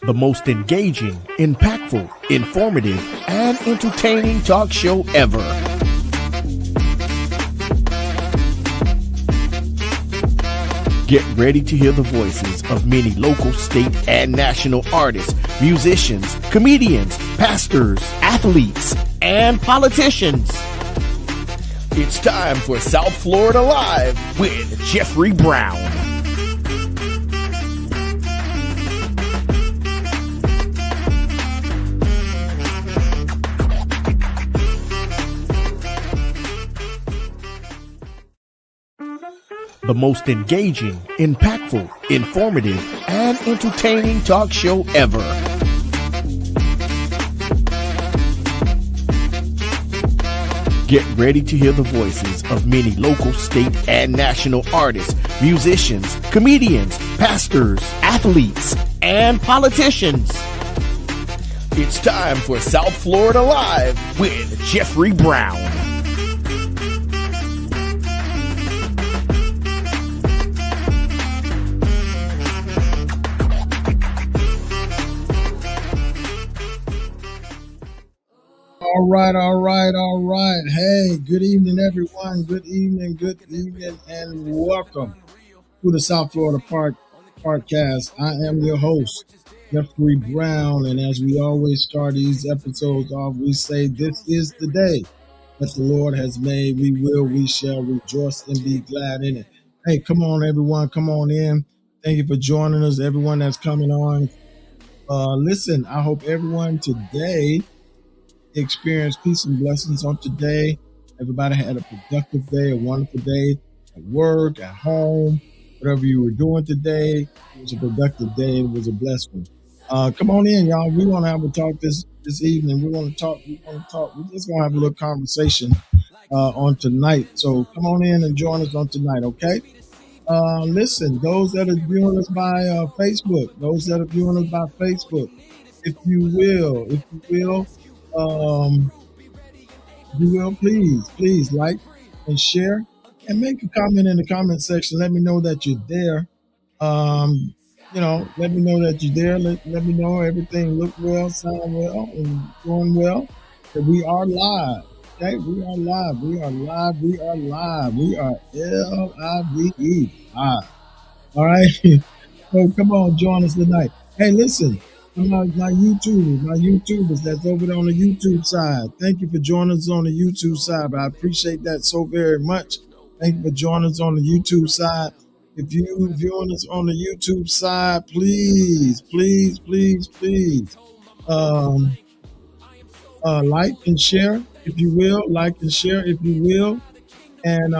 the most engaging, impactful, informative, and entertaining talk show ever. Get ready to hear the voices of many local, state, and national artists, musicians, comedians, pastors, athletes, and politicians. It's time for South Florida Live with Jeffrey Brown. The most engaging, impactful, informative, and entertaining talk show ever. Get ready to hear the voices of many local, state, and national artists, musicians, comedians, pastors, athletes, and politicians. It's time for South Florida Live with Jeffrey Brown. All right. Hey, good evening, everyone. Good evening, and welcome to the South Florida Podcast. I am your host, Jeffrey Brown, and as we always start these episodes off, we say this is the day that the Lord has made. We shall rejoice and be glad in it. Hey, come on, everyone. Come on in. Thank you for joining us, everyone that's coming on. Listen, I hope everyone today experience peace and blessings on today. Everybody had a productive day, a wonderful day at work, at home, whatever you were doing today. It was a productive day. It was a blessed one. Come on in, y'all. We want to have a talk this evening. We want to talk. We're just going to have a little conversation on tonight. So come on in and join us on tonight, okay? Listen, those that are viewing us by Facebook, if you will, please like and share and make a comment in the comment section. Let me know that you're there. Let me know that you're there. Let me know everything look well, sound well, and going well. That we are live. Okay, we are live. We are LIVE. Live. All right. So come on, join us tonight. Hey, listen. My YouTubers that's over there on the YouTube side. Thank you for joining us on the YouTube side. I appreciate that so very much. Thank you for joining us on the YouTube side. If you're viewing us on the YouTube side, please, like and share if you will, and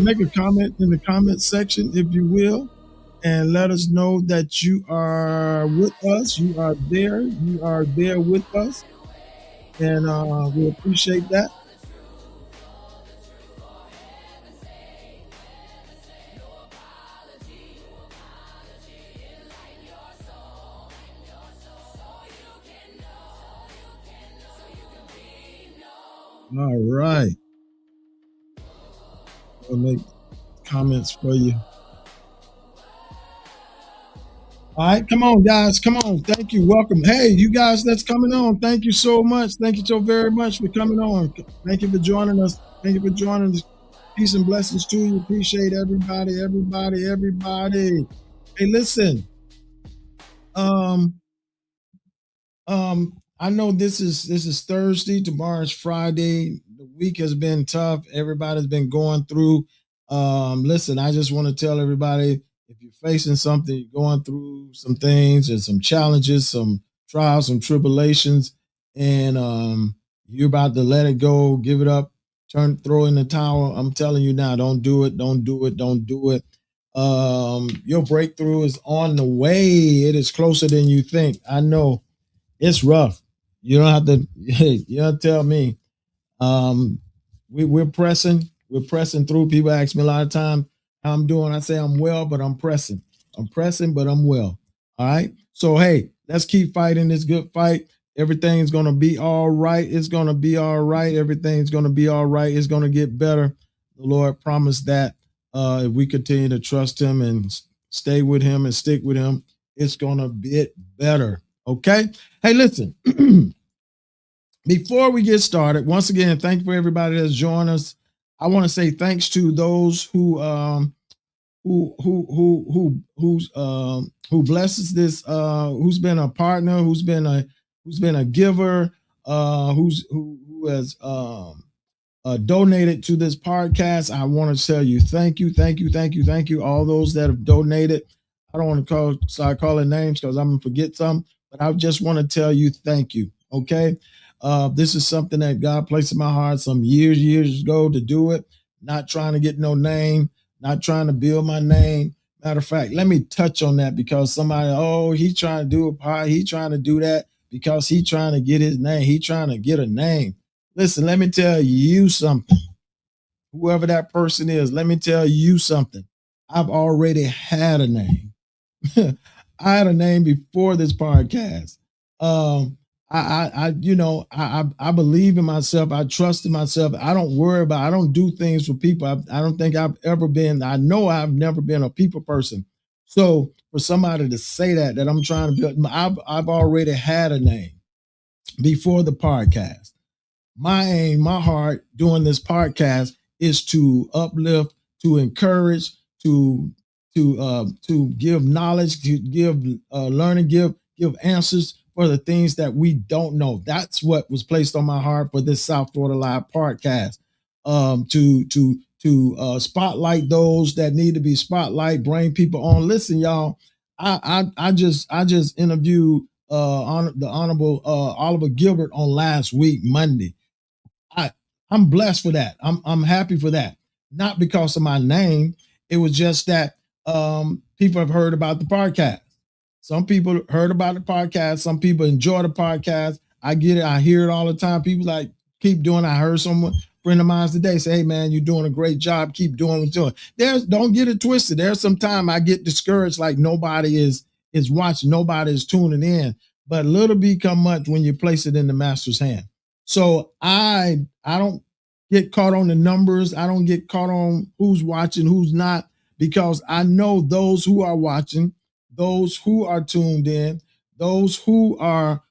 make a comment in the comment section if you will. And let us know that you are with us. You are there with us. And we appreciate that. All right. I'll make comments for you. All right, come on, guys. Come on. Thank you. Welcome. Hey, you guys that's coming on. Thank you so much. Thank you so very much for coming on. Thank you for joining us. Peace and blessings to you. Appreciate everybody. Hey, listen. I know this is Thursday. Tomorrow is Friday. The week has been tough. Everybody's been going through. Listen, I just want to tell everybody, if you're facing something, you're going through some things and some challenges, some trials, some tribulations, and you're about to let it go, give it up, throw in the towel. I'm telling you now, don't do it. Your breakthrough is on the way. It is closer than you think. I know it's rough. You don't have to, you don't tell me. We're pressing through. People ask me a lot of time how I'm doing. I say I'm well, but I'm pressing, but I'm well. All right. So, hey, let's keep fighting this good fight. Everything's going to be all right. It's going to be all right. Everything's going to be all right. It's going to get better. The Lord promised that if we continue to trust him and stay with him and stick with him, it's gonna get better. Okay. Hey, listen. Before we get started, once again, thank you for everybody that's joined us. I want to say thanks to those who blesses this, who's been a partner, who's been a giver, who has donated to this podcast. I want to tell you thank you, thank you, thank you, thank you. All those that have donated. I don't want to start calling names because I'm gonna forget some, but I just want to tell you thank you. Okay. This is something that God placed in my heart some years ago to do it. Not trying to get no name, not trying to build my name. Matter of fact, let me touch on that because somebody, oh, he trying to do a pie, he trying to do that because he trying to get his name, he trying to get a name. Listen, let me tell you something. Whoever that person is, let me tell you something. I've already had a name. I had a name before this podcast. I believe in myself. I trust in myself. I don't worry about. I don't do things for people. I don't think I've ever been. I know I've never been a people person. So for somebody to say that I'm trying to build, I've already had a name before the podcast. My aim, my heart doing this podcast is to uplift, to encourage, to give knowledge, to give learning, give answers for the things that we don't know. That's what was placed on my heart for this South Florida Live podcast. To spotlight those that need to be spotlight, bring people on. Listen, y'all, I just interviewed the Honorable Oliver Gilbert on last week, Monday. I'm blessed for that. I'm happy for that. Not because of my name. It was just that people have heard about the podcast. Some people heard about the podcast. Some people enjoy the podcast. I get it. I hear it all the time. People like, keep doing. I heard someone, friend of mine today, say, hey man, you're doing a great job. Keep doing what you're doing. Don't get it twisted. There's some time I get discouraged, like nobody is watching, nobody is tuning in. But little become much when you place it in the master's hand. So I don't get caught on the numbers. I don't get caught on who's watching, who's not, because I know those who are watching, those who are tuned in, those who are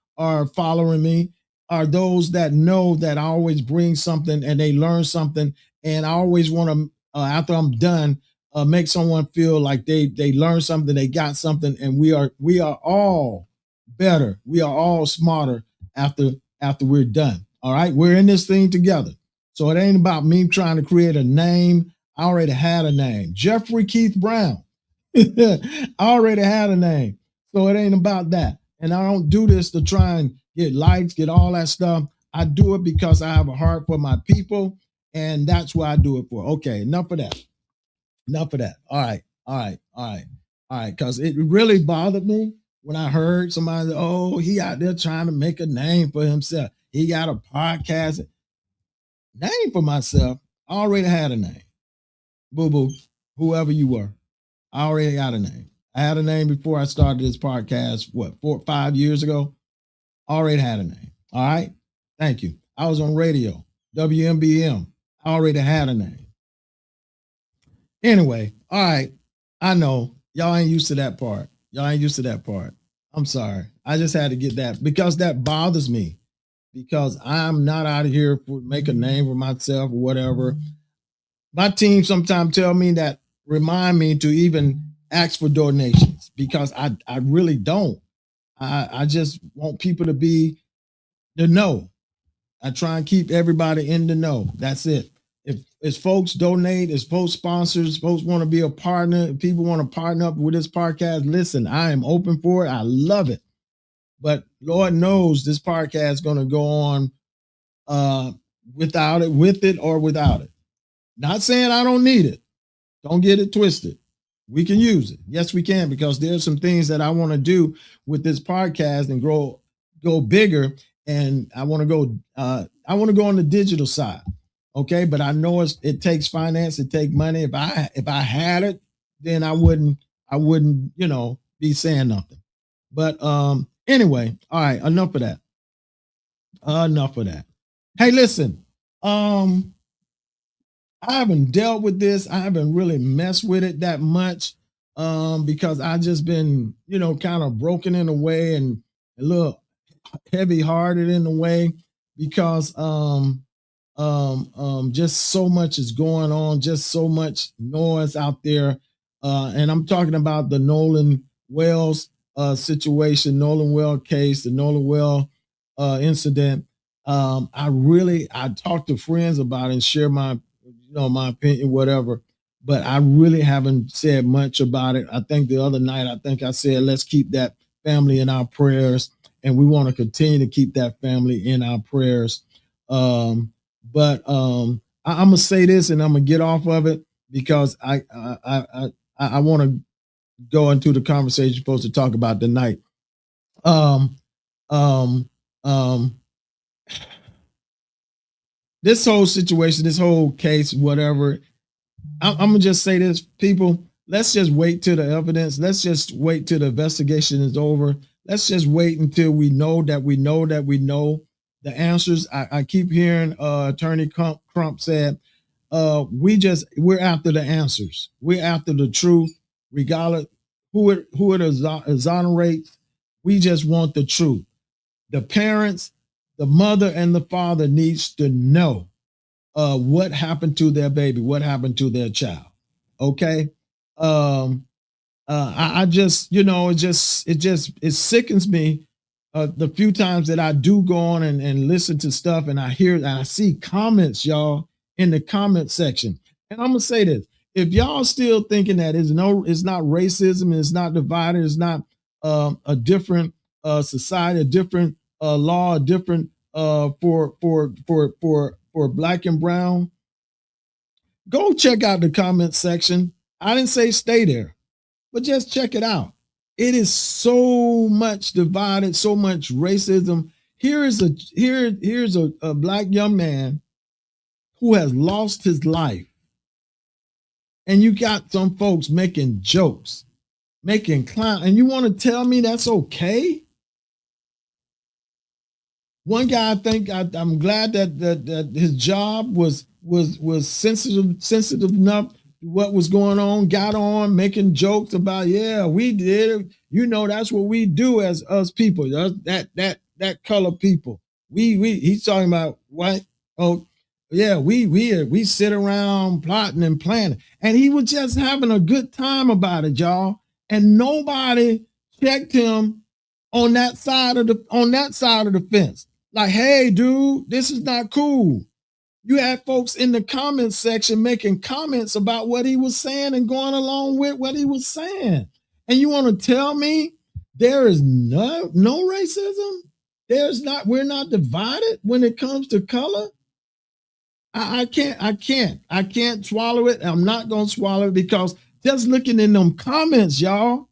following me are those that know that I always bring something and they learn something. And I always want to, after I'm done, make someone feel like they learned something, they got something, and we are all better. We are all smarter after we're done. All right. We're in this thing together. So it ain't about me trying to create a name. I already had a name. Jeffrey Keith Brown. I already had a name. So it ain't about that. And I don't do this to try and get likes, get all that stuff. I do it because I have a heart for my people. And that's what I do it for. Okay. Enough of that. Enough of that. All right. Because it really bothered me when I heard somebody, oh, he out there trying to make a name for himself. He got a podcast. Name for myself. I already had a name. Boo boo, whoever you were. I already got a name. I had a name before I started this podcast, 4 or 5 years ago. I already had a name. All right. Thank you. I was on radio, WMBM. I already had a name. Anyway, all right. I know y'all ain't used to that part. I'm sorry. I just had to get that because that bothers me. Because I'm not out of here for make a name for myself or whatever. My team sometimes tell me that, remind me to even ask for donations because I really don't. I just want people to know. I try and keep everybody in the know. That's it. If folks donate, if folks sponsors, folks want to be a partner, if people want to partner up with this podcast, listen, I am open for it. I love it. But Lord knows this podcast is going to go on without it, with it or without it. Not saying I don't need it. Don't get it twisted. We can use it. Yes, we can, because there's some things that I want to do with this podcast and go bigger. And I want to go on the digital side. Okay. But I know it takes finance, it takes money. If I had it, then I wouldn't, be saying nothing. But anyway, all right, enough of that. Hey, listen, I haven't dealt with this. I haven't really messed with it that much. because I just been, kind of broken in a way and a little heavy hearted in a way because just so much is going on, just so much noise out there. And I'm talking about the Nolan Wells situation, Nolan Well case, the Nolan Well incident. I talked to friends about it and share my opinion, whatever. But I really haven't said much about it. I think the other night, I think I said, let's keep that family in our prayers, and we want to continue to keep that family in our prayers. But I'm gonna say this, and I'm gonna get off of it because I want to go into the conversation you're supposed to talk about tonight. Um, um, um, this whole situation, this whole case, whatever. I'm gonna just say this, people. Let's just wait till the evidence. Let's just wait till the investigation is over. Let's just wait until we know that we know that we know the answers. I keep hearing Attorney Crump said, we're after the answers. We're after the truth, regardless who it exonerates. We just want the truth. The parents, the mother, and the father needs to know what happened to their baby, what happened to their child. Okay. I just, it sickens me the few times that I do go on and listen to stuff and I hear and I see comments, y'all, in the comment section. And I'm gonna say this: if y'all still thinking that it's not racism, it's not divided, it's not a different society, a different law, a different for black and brown, go check out the comment section. I didn't say stay there, but just check it out. It is so much divided, so much racism. Here's a black young man who has lost his life. And you got some folks making jokes, making clown, and you want to tell me that's okay? One guy, I think I'm glad that his job was sensitive enough to what was going on, got on making jokes about, yeah, we did it. That's what we do as us people, that color people. He's talking about white. Oh, yeah, we sit around plotting and planning, and he was just having a good time about it, y'all. And nobody checked him on that side of the fence. Like, hey, dude, this is not cool. You had folks in the comments section making comments about what he was saying and going along with what he was saying. And you want to tell me there is no racism? We're not divided when it comes to color? I can't swallow it. I'm not gonna swallow it because just looking in them comments, y'all.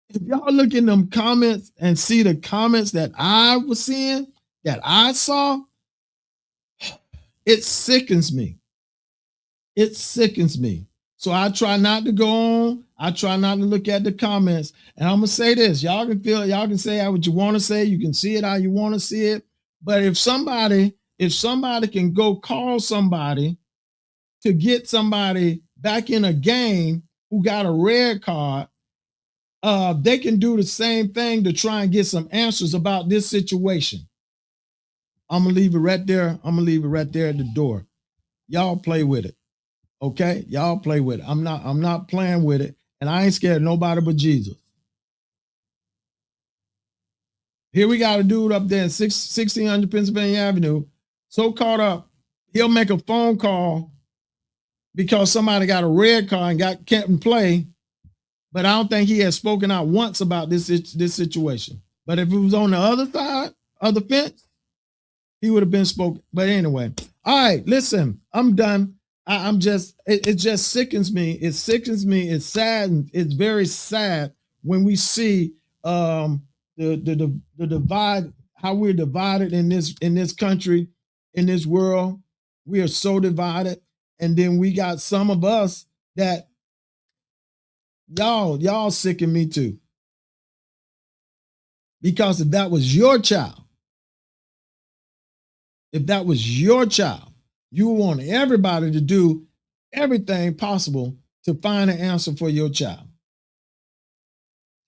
If y'all look in them comments and see the comments that I was seeing, that I saw, it sickens me. It sickens me. So I try not to go on. I try not to look at the comments. And I'm gonna say this: y'all can say what you want to say. You can see it how you want to see it. But if somebody can go call somebody to get somebody back in a game who got a red card, they can do the same thing to try and get some answers about this situation. I'm gonna leave it right there. I'm gonna leave it right there at the door. Y'all play with it. Okay? Y'all play with it. I'm not playing with it, and I ain't scared of nobody but Jesus. Here we got a dude up there in 1600 Pennsylvania Avenue, so caught up, he'll make a phone call because somebody got a red card and can't play, but I don't think he has spoken out once about this situation. But if it was on the other side of the fence, he would have been spoken. But anyway, all right, listen, I'm done. It just sickens me. It sickens me. It's sad. It's very sad when we see the divide, how we're divided in this country, in this world. We are so divided. And then we got some of us that y'all sicken me too. Because if that was your child, you want everybody to do everything possible to find an answer for your child.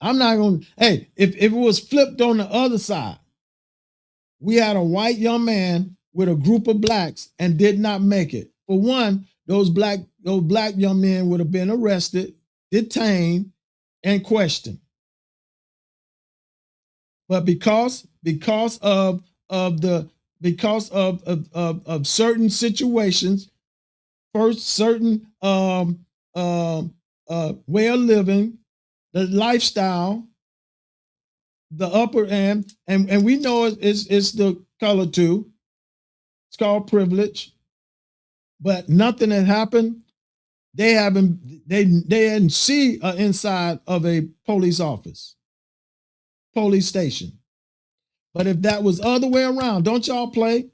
I'm not going to, hey, if it was flipped on the other side, we had a white young man with a group of blacks and did not make it. For one, those black young men would have been arrested, detained, and questioned. But because of certain situations, first certain way of living, the lifestyle, the upper end, and we know it's the color too. It's called privilege, but nothing had happened. They didn't see inside of a police office, police station. But if that was other way around, don't y'all play?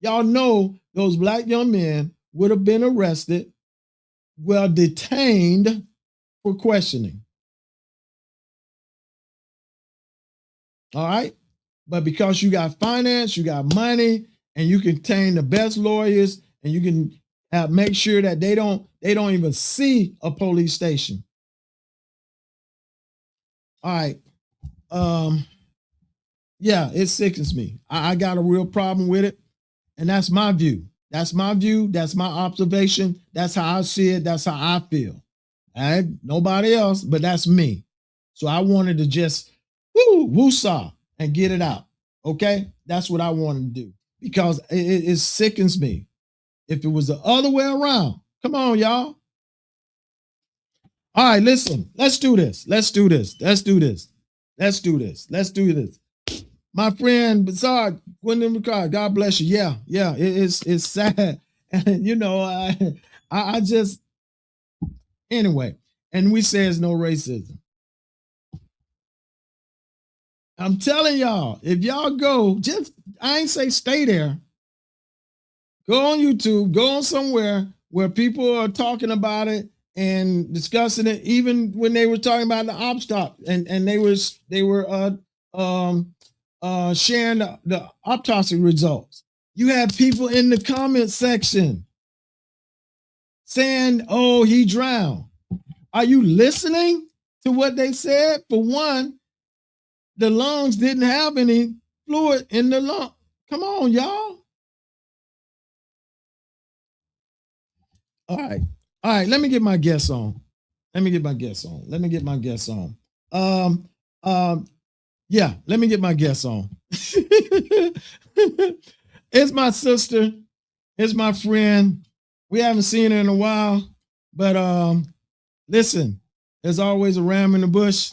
Y'all know those black young men would have been arrested, well detained for questioning. All right. But because you got finance, you got money, and you can obtain the best lawyers, and you can make sure that they don't even see a police station. All right. Yeah, it sickens me. I got a real problem with it. And that's my view. That's my view. That's my observation. That's how I see it. That's how I feel. All right. Nobody else, but that's me. So I wanted to just woo-saw and get it out. Okay. That's what I wanted to do because it sickens me. If it was the other way around, come on, y'all. All right, listen, let's do this. Let's do this. Let's do this. Let's do this. Let's do this. My friend Bizarre, Gwendolyn Ricard, God bless you. Yeah, it's sad. And you know, I just anyway, and we say it's no racism. I'm telling y'all, if y'all go, just I ain't say stay there. Go on YouTube, go on somewhere where people are talking about it and discussing it, even when they were talking about the op stop and they were sharing the autopsy results. You had people in the comment section saying, "Oh, he drowned." Are you listening to what they said? For one, the lungs didn't have any fluid in the lung. Come on, y'all. All right. Let me get my guests on. Yeah, let me get my guests on. It's my sister. It's my friend. We haven't seen her in a while, but listen, there's always a ram in the bush,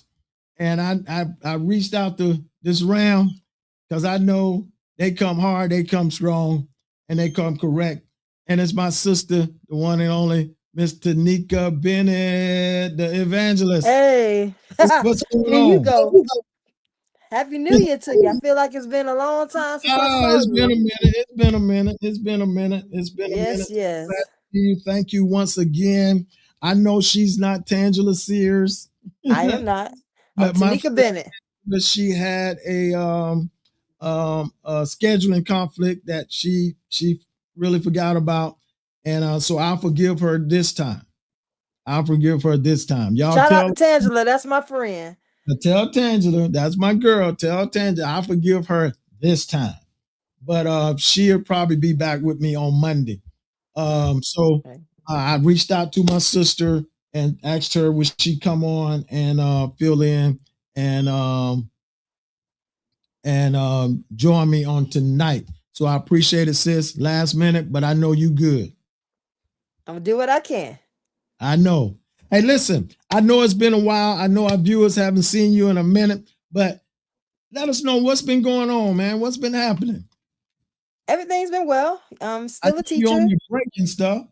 and I reached out to this ram because I know they come hard, they come strong, and they come correct. And it's my sister, the one and only Miss Tanika Bennett, the evangelist. Hey, what's going here on? you go. Happy New Year to you. I feel like it's been a long time since I saw It's been a you. minute. It's been a minute. It's been a minute. It's been a minute. Yes, yes. Glad to see you. Thank you once again. I know she's not Tangela Sears, I am not. I'm but my Tanika Bennett. she had a scheduling conflict that she really forgot about, and so I'll forgive her this time. I'll forgive her this time. Y'all Shout tell out to Tangela. That's my friend. tell Tangela, that's my girl. Tell Tangela, I forgive her this time. But she'll probably be back with me on Monday. So Okay. I reached out to my sister and asked her would she come on and fill in and join me on tonight. So I appreciate it, sis. Last minute, but I know you good. I'm gonna do what I can. I know. Hey, listen, I know it's been a while. I know our viewers haven't seen you in a minute, but let us know what's been going on, man. What's been happening? Everything's been well. I'm I still a know you on teacher. your break and stuff.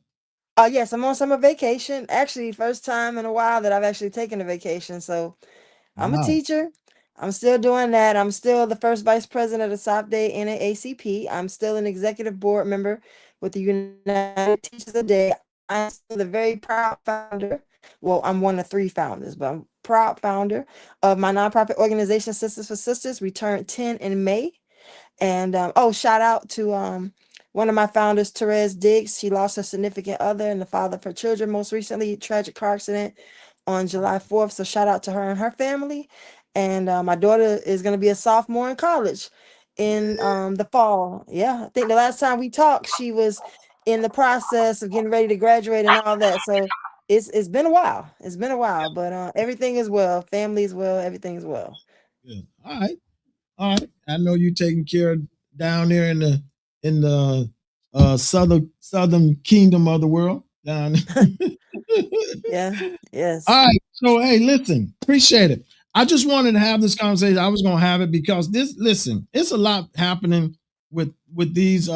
Yes, I'm on summer vacation. Actually, first time in a while that I've actually taken a vacation. So I'm a Wow. teacher. I'm still doing that. I'm still the first vice president of the South Day NAACP. I'm still an executive board member with the United Teachers of the Day. I'm still the very proud founder. Well, I'm one of 3 founders, but I'm proud founder of my nonprofit organization, Sisters for Sisters. We turned 10 in May. And shout out to one of my founders, Therese Diggs. She lost her significant other and the father of her children most recently, tragic car accident. on July 4th. So shout out to her and her family. And my daughter is going to be a sophomore in college in the fall. Yeah, I think the last time we talked, she was in the process of getting ready to graduate and all that. So it's been a while. It's been a while, but everything is well. Family is well. Everything is well. Yeah. All right. All right. I know you taking care of down there in the southern kingdom of the world. Down. Yeah. Yes. All right. So hey, listen, appreciate it. I just wanted to have this conversation. I was gonna have it because listen, it's a lot happening with these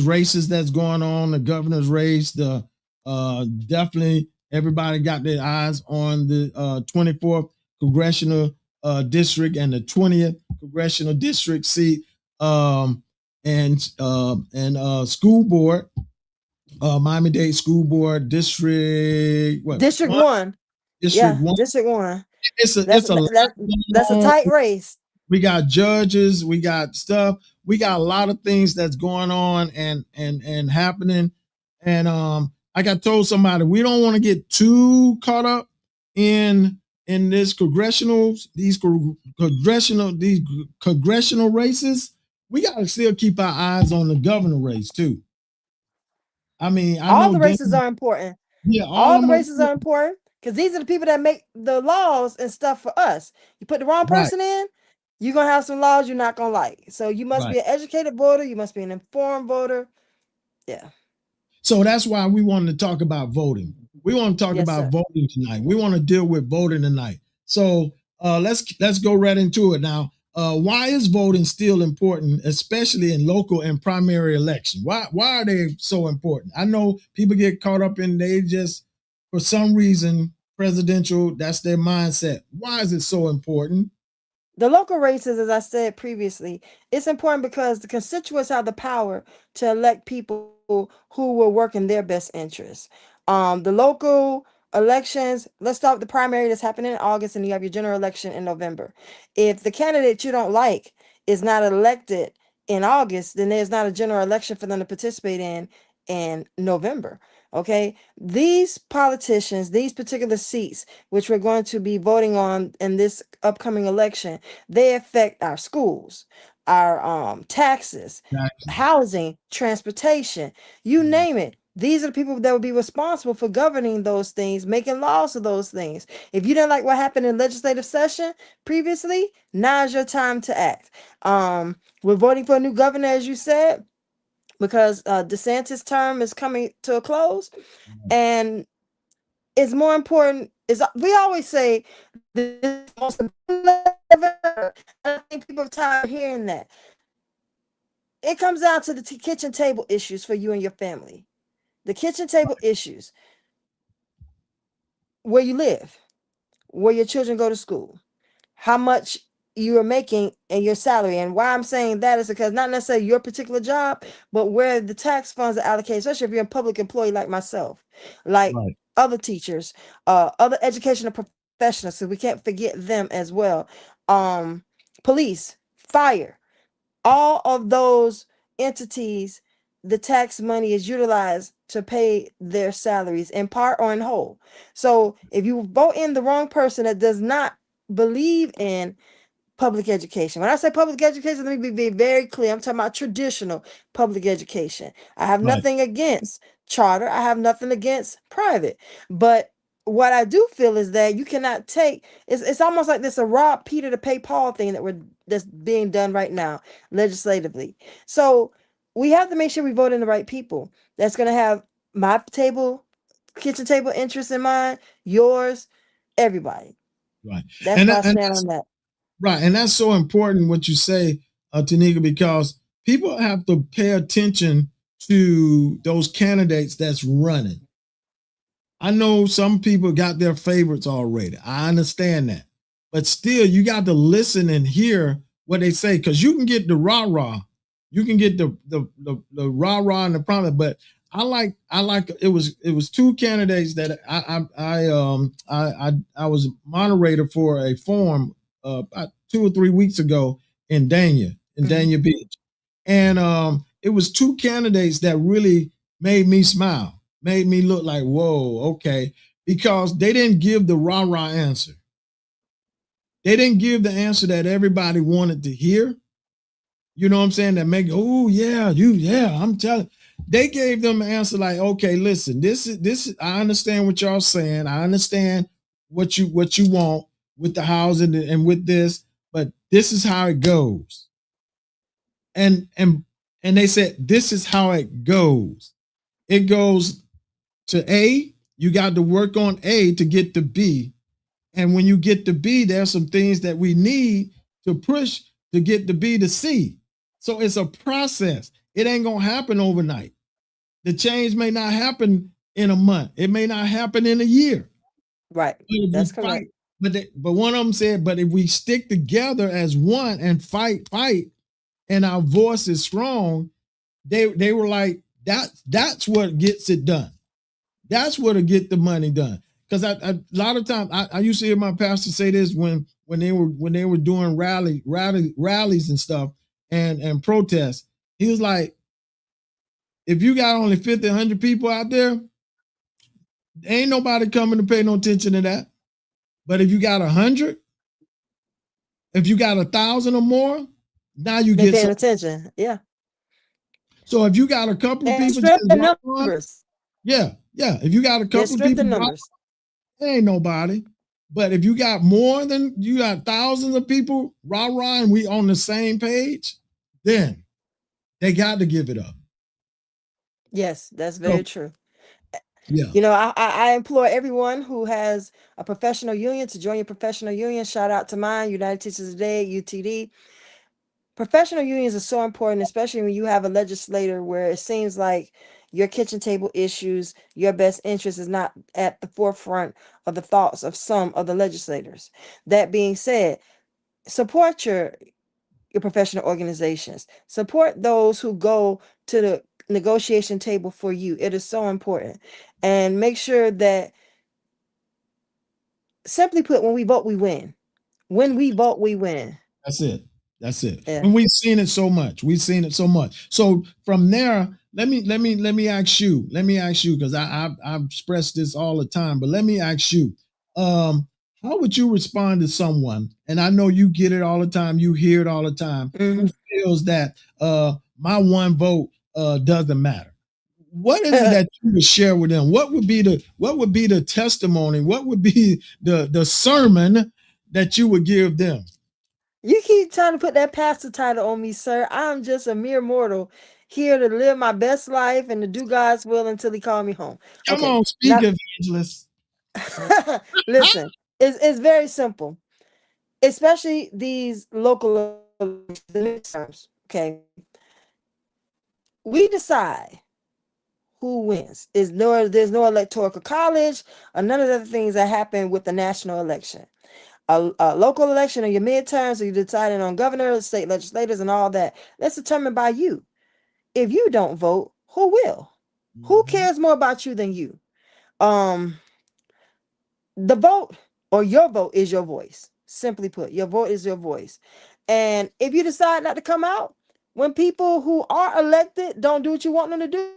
races that's going on, the governor's race, the definitely everybody got their eyes on the 24th congressional district and the 20th congressional district seat, and school board, Miami-Dade School Board District District 1. District Yeah, 1. District 1. It's a That's a tight race. We got judges, we got stuff, we got a lot of things that's going on and happening. And like I told somebody, we don't want to get too caught up in these congressional races. We got to still keep our eyes on the governor race too. I mean, all the races are important. Yeah, all the races are important because these are the people that make the laws and stuff for us. You put the wrong person in, you're going to have some laws you're not going to like. So you must be an educated voter. You must be an informed voter. Yeah. So that's why we wanted to talk about voting. We want to talk about voting tonight. We want to deal with voting tonight. So let's go right into it now. Why is voting still important, especially in local and primary elections? Why are they so important? I know people get caught up in they just, for some reason, presidential, that's their mindset. Why is it so important? The local races, as I said previously, it's important because the constituents have the power to elect people who will work in their best interests. The local elections, let's start with the primary that's happening in August, and you have your general election in November. If the candidate you don't like is not elected in August, then there's not a general election for them to participate in November. Okay, these politicians, these particular seats, which we're going to be voting on in this upcoming election, they affect our schools, our taxes, housing, transportation, you name it. These are the people that will be responsible for governing those things, making laws for those things. If you didn't like what happened in legislative session previously, now's your time to act. We're voting for a new governor, as you said, because DeSantis' term is coming to a close, and it's more important. We always say the most important ever. I think people are tired of hearing that. It comes down to the kitchen table issues for you and your family. The kitchen table issues: where you live, where your children go to school, how much you are making and your salary. And why I'm saying that is because not necessarily your particular job, but where the tax funds are allocated, especially if you're a public employee like myself, like other teachers, other educational professionals, so we can't forget them as well. Police, fire, all of those entities, the tax money is utilized to pay their salaries in part or in whole. So if you vote in the wrong person that does not believe in public education. When I say public education, let me be very clear. I'm talking about traditional public education. I have nothing against charter. I have nothing against private. But what I do feel is that you cannot take, it's almost like this a rob Peter to pay Paul thing that's being done right now legislatively. So we have to make sure we vote in the right people. That's going to have my kitchen table interests in mind, yours, everybody. Right. That's why I stand on that. Right. And that's so important what you say, Tanika, because people have to pay attention to those candidates that's running. I know some people got their favorites already. I understand that. But still, you got to listen and hear what they say, because you can get the rah-rah. You can get the rah-rah and the promise. But I like it was two candidates that I was moderator for a forum about 2 or 3 weeks ago in Dania Beach. And it was two candidates that really made me smile, made me look like, whoa, okay. because they didn't give the rah-rah answer. They didn't give the answer that everybody wanted to hear. You know what I'm saying? That make, oh yeah, I'm telling. They gave them an answer like, okay, listen, this is I understand what y'all saying. I understand what you want with the housing and with this, but this is how it goes. And they said this is how it goes. It goes to A, you got to work on A to get to B. And when you get to B, there's some things that we need to push to get to B to C. So it's a process. It ain't gonna happen overnight. The change may not happen in a month. It may not happen in a year. Right. That's correct. But one of them said, but if we stick together as one and fight, and our voice is strong, they were like, that's what gets it done. That's what'll get the money done. Because a lot of times I used to hear my pastor say this when they were doing rallies and stuff and protests. He was like, if you got only 50, 100 people out there, ain't nobody coming to pay no attention to that. But if you got 100, if you got 1,000 or more, now you get paying attention. Yeah. So if you got a couple of people, numbers. Yeah. If you got a couple of people, numbers. Ain't nobody. But if you got more than you got thousands of people, rah-rah, and we on the same page, then they got to give it up. Yes, that's very true. Yeah. You know, I implore everyone who has a professional union to join your professional union. Shout out to mine, United Teachers Today, UTD. Professional unions are so important, especially when you have a legislator where it seems like your kitchen table issues, your best interest is not at the forefront of the thoughts of some of the legislators. That being said, support your professional organizations. Support those who go to the negotiation table for you. It is so important. And make sure that, simply put, when we vote, we win. When we vote, we win. That's it. Yeah. And we've seen it so much. So from there, let me ask you, because I've expressed this all the time, but let me ask you, how would you respond to someone, and I know you get it all the time, you hear it all the time, who feels that my one vote doesn't matter? What is it that you would share with them? What would be the testimony? What would be the sermon that you would give them? You keep trying to put that pastor title on me, sir. I'm just a mere mortal here to live my best life and to do God's will until he call me home. Come on, speak, evangelist. Listen, it's very simple, especially these local midterms. Okay, we decide who wins. There's no electoral college or none of the things that happen with the national election. A local election or your midterms, or you're deciding on governors, state legislators, and all that. That's determined by you. If you don't vote, who will? Who cares more about you than you? The vote, or your vote, is your voice. Simply put, your vote is your voice. And if you decide not to come out, when people who are elected don't do what you want them to do,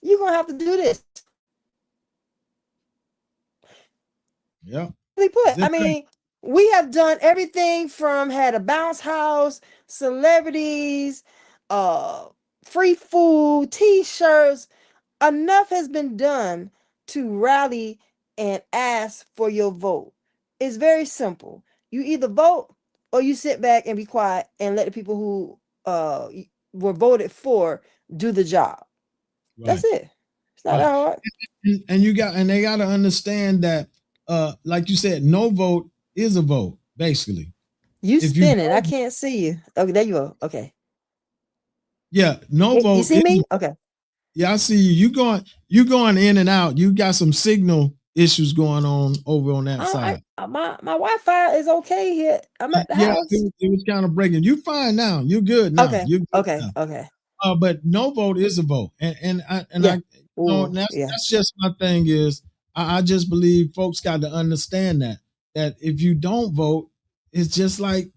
you're gonna have to do this. Yeah. Simply put, I mean, we have done everything from had a bounce house, celebrities, free food, t-shirts. Enough has been done to rally and ask for your vote. It's very simple. You either vote or you sit back and be quiet and let the people who were voted for do the job. Right. That's it. It's not that hard. And they got to understand that, like you said, no vote is a vote, basically. You spinning. I can't see you. Okay, there you go. Okay. Yeah, no vote. You see me? Okay. Yeah, I see you. You going in and out. You got some signal issues going on over on that side. My Wi-Fi is okay here. I'm at the house. It was kind of breaking. You fine now. You're good now. Okay. Okay. But no vote is a vote, that's just my thing. Is I just believe folks got to understand that if you don't vote, it's just like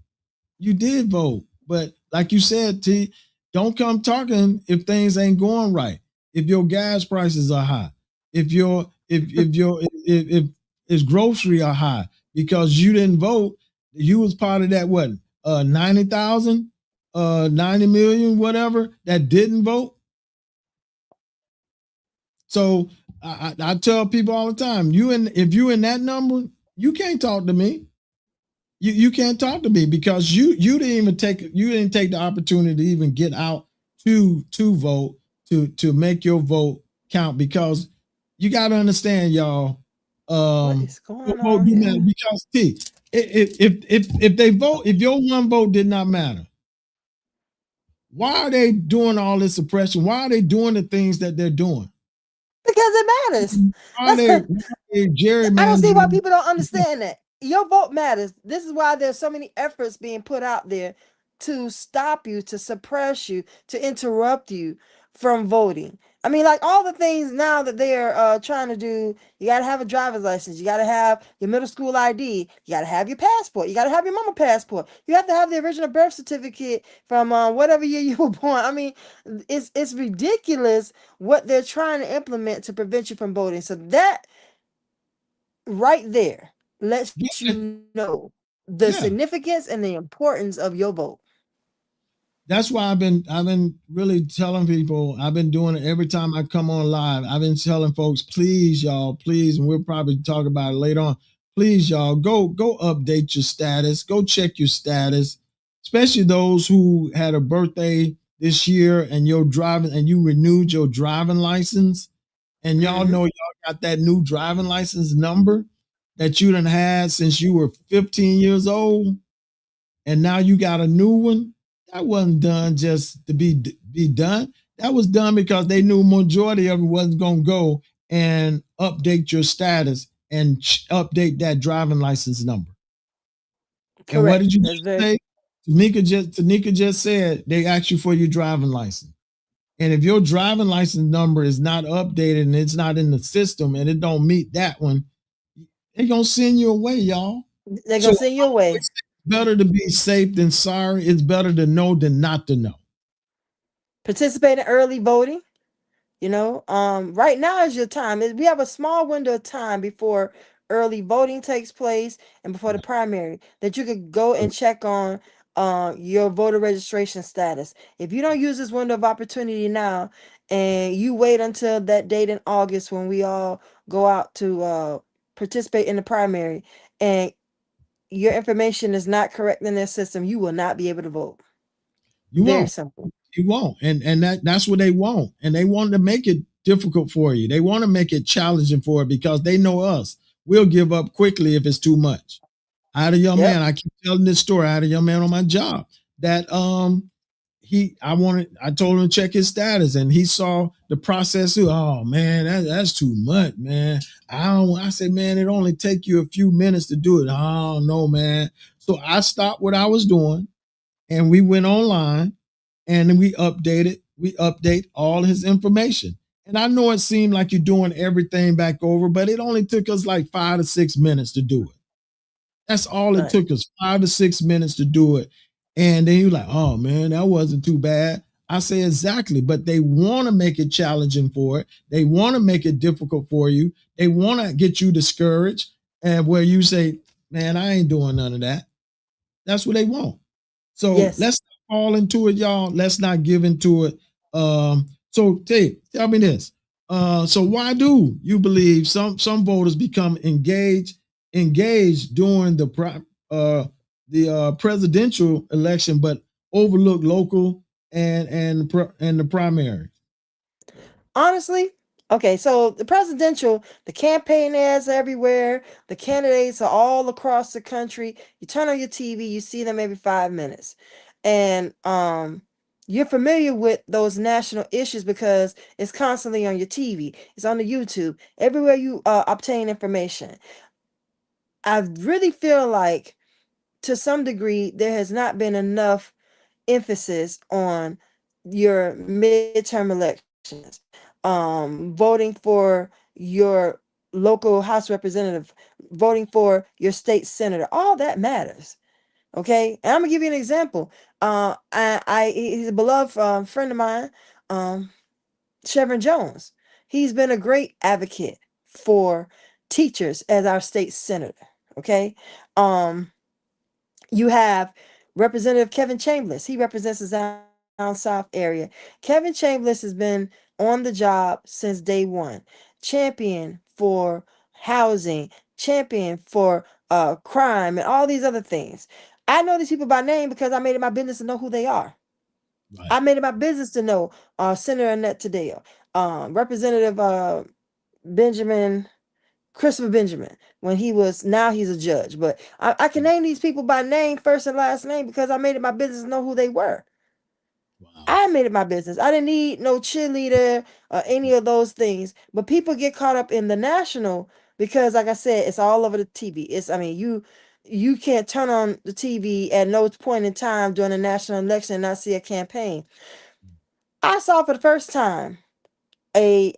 you did vote. But like you said, T, don't come talking if things ain't going right. If your gas prices are high, if your if its grocery are high because you didn't vote, you was part of that what 90,000, 90 million, whatever that didn't vote. So I tell people all the time, if you in that number, you can't talk to me. You can't talk to me because you didn't take the opportunity to even get out to vote to make your vote count because you got to understand, y'all. What is Your going vote on do matter here? because if they vote, if your one vote did not matter, why are they doing all this suppression? Why are they doing the things that they're doing? Because it matters. Why are That's they, why are they I don't see why gerrymandering? people don't understand that. Your vote matters. This is why there's so many efforts being put out there to stop you, to suppress you, to interrupt you from voting. I mean, like all the things now that they're trying to do, you got to have a driver's license, you got to have your middle school ID, you got to have your passport, you got to have your mama passport, you have to have the original birth certificate from whatever year you were born. I mean, it's ridiculous what they're trying to implement to prevent you from voting. So that right there lets Yeah, you know the yeah. significance and the importance of your vote. That's why I've been really telling people. I've been doing it every time I come on live. I've been telling folks, please, y'all, please, and we'll probably talk about it later on. Please, y'all, go update your status. Go check your status, especially those who had a birthday this year and you renewed your driving license. And y'all Mm-hmm. know y'all got that new driving license number that you done had since you were 15 years old and now you got a new one. That wasn't done just to be done. That was done because they knew majority of it wasn't going to go and update your status and update that driving license number. And what Correct. did you That's just very say? Tanika just said they asked you for your driving license. And if your driving license number is not updated and it's not in the system and it don't meet that one, they're gonna send you away, y'all. they're So gonna send you away. better to be safe than sorry. It's better to know than not to know. Participate in early voting. Right now is your time. We have a small window of time before early voting takes place and before the Right. primary that you could go and check on your voter registration status. If you don't use this window of opportunity now and you wait until that date in August when we all go out to participate in the primary and your information is not correct in their system, you will not be able to vote. You Very won't. simple. You won't. And that's what they want. And they want to make it difficult for you. They want to make it challenging for it because they know us. We'll give up quickly if it's too much. I had a young Yep. man, I keep telling this story. I had a young man on my job that I told him to check his status and he saw the process. Oh man, that's too much, man. I said, man, it only take you a few minutes to do it. Oh no, man. So I stopped what I was doing and we went online and we update all his information. And I know it seemed like you're doing everything back over, but it only took us like 5 to 6 minutes to do it. That's all it Right. took us 5 to 6 minutes to do it. And then you're like, oh man, that wasn't too bad. I say exactly, but they want to make it challenging for it. They want to make it difficult for you. They want to get you discouraged and where you say, man, I ain't doing none of that. That's what they want. So Yes. let's not fall into it, y'all. Let's not give into it. So tell me this. So why do you believe some voters become engaged during the presidential election, but overlook local and the primary? Honestly, okay, so the presidential, the campaign ads everywhere, the candidates are all across the country. You turn on your TV, you see them every 5 minutes. And you're familiar with those national issues because it's constantly on your TV, it's on the YouTube, everywhere you obtain information. I really feel like to some degree there has not been enough emphasis on your midterm elections, voting for your local House representative, voting for your state senator. All that matters. Okay, and I'm gonna give you an example. He's a beloved friend of mine, Chevron Jones. He's been a great advocate for teachers as our state senator. Okay. You have Representative Kevin Chambliss. He represents the down south area. Kevin Chambliss has been on the job since day one, champion for housing, champion for crime, and all these other things. I know these people by name because I made it my business to know who they are. Right. I made it my business to know Senator Annette Tadeo, Representative Christopher Benjamin, when now he's a judge. But I can name these people by name, first and last name, because I made it my business to know who they were. Wow. I made it my business. I didn't need no cheerleader or any of those things. But people get caught up in the national because, like I said, it's all over the TV. You can't turn on the TV at no point in time during a national election and not see a campaign. I saw for the first time and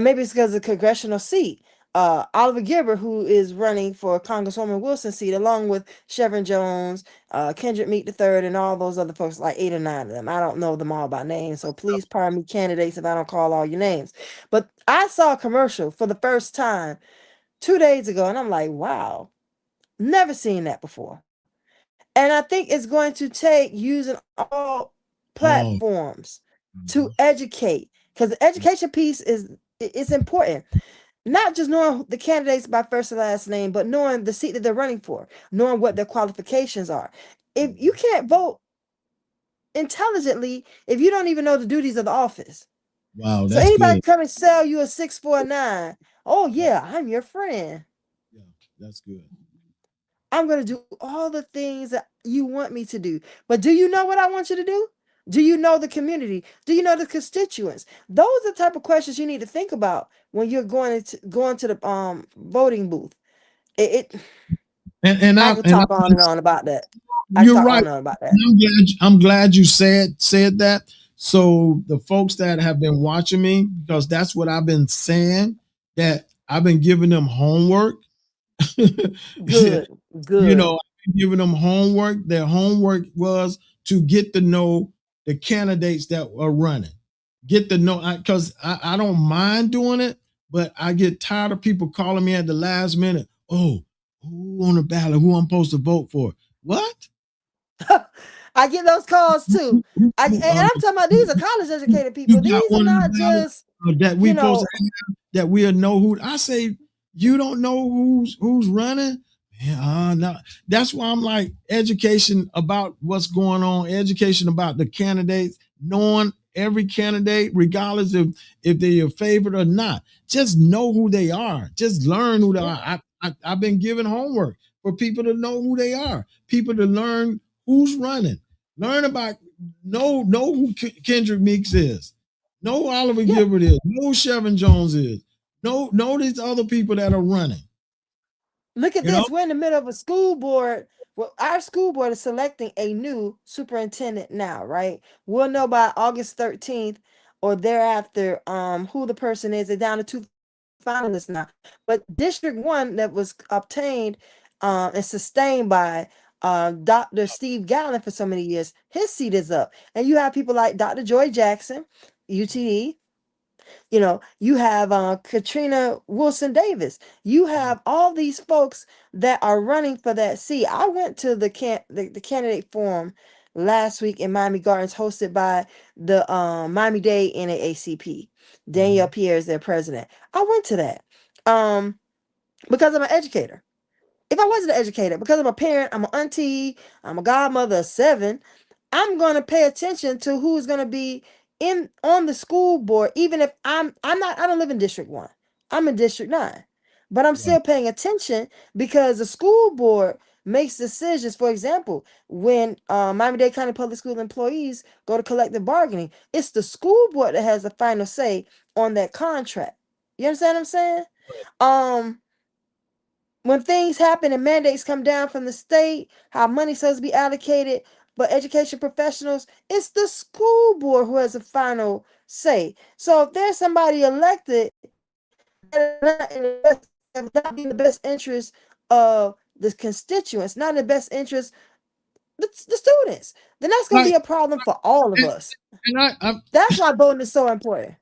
maybe it's because of the congressional seat, Oliver Gilbert, who is running for Congresswoman Wilson's seat, along with Chevron Jones, Kendrick Meek III, and all those other folks, like 8 or 9 of them. I don't know them all by name, so please pardon me, candidates, if I don't call all your names. But I saw a commercial for the first time 2 days ago, and I'm like, wow, never seen that before. And I think it's going to take using all platforms to educate, because the education piece is important. Not just knowing the candidates by first and last name, but knowing the seat that they're running for, knowing what their qualifications are. If you can't vote intelligently, if you don't even know the duties of the office. Wow, so anybody come and sell you a 649, oh yeah, I'm your friend. Yeah, that's good. I'm going to do all the things that you want me to do. But do you know what I want you to do? Do you know the community? Do you know the constituents? Those are the type of questions you need to think about when you're going to the voting booth. I could talk on and on about that. You're right. I'm glad you said that. So the folks that have been watching me, because that's what I've been saying, that I've been giving them homework. Good. You know, I've been giving them homework. Their homework was to get to know the candidates that are running. Get to know, because I don't mind doing it, but I get tired of people calling me at the last minute. Oh, who on the ballot? Who I'm supposed to vote for? What? I get those calls too. And I'm talking about these are college educated people. These are not just that we supposed to have, that we'll know who. I say, you don't know who's running. Yeah, no. That's why I'm like, education about what's going on, education about the candidates, knowing every candidate, regardless if they're your favorite or not. Just know who they are. Just learn who they are. I've been given homework for people to know who they are, people to learn who's running, learn about, know who Kendrick Meeks is, know who Oliver Gilbert is, know who Chevron Jones is, know these other people that are running. Look at this. We're in the middle of a school board. Well, our school board is selecting a new superintendent now, right? We'll know by August 13th or thereafter who the person is. They're down to 2 finalists now. But District 1 that was obtained and sustained by Dr. Steve Gallen for so many years, his seat is up. And you have people like Dr. Joy Jackson, UTD. You know, you have Katrina Wilson Davis. You have all these folks that are running for that seat. I went to the candidate forum last week in Miami Gardens, hosted by the Miami-Dade NAACP. Danielle Pierre is their president. I went to that because I'm an educator. If I wasn't an educator, because I'm a parent, I'm an auntie, I'm a godmother of 7, I'm going to pay attention to who's going to be on the school board, even if I don't live in District 1. I'm in District 9. But I'm still paying attention because the school board makes decisions. For example, when Miami-Dade County Public School employees go to collective bargaining, it's the school board that has the final say on that contract. You understand what I'm saying? When things happen and mandates come down from the state, how money's supposed to be allocated, but education professionals, it's the school board who has the final say. So if there's somebody elected that not be in the best interest of the constituents, not in the best interest the students, then that's going to be a problem for all of us. And that's why voting is so important.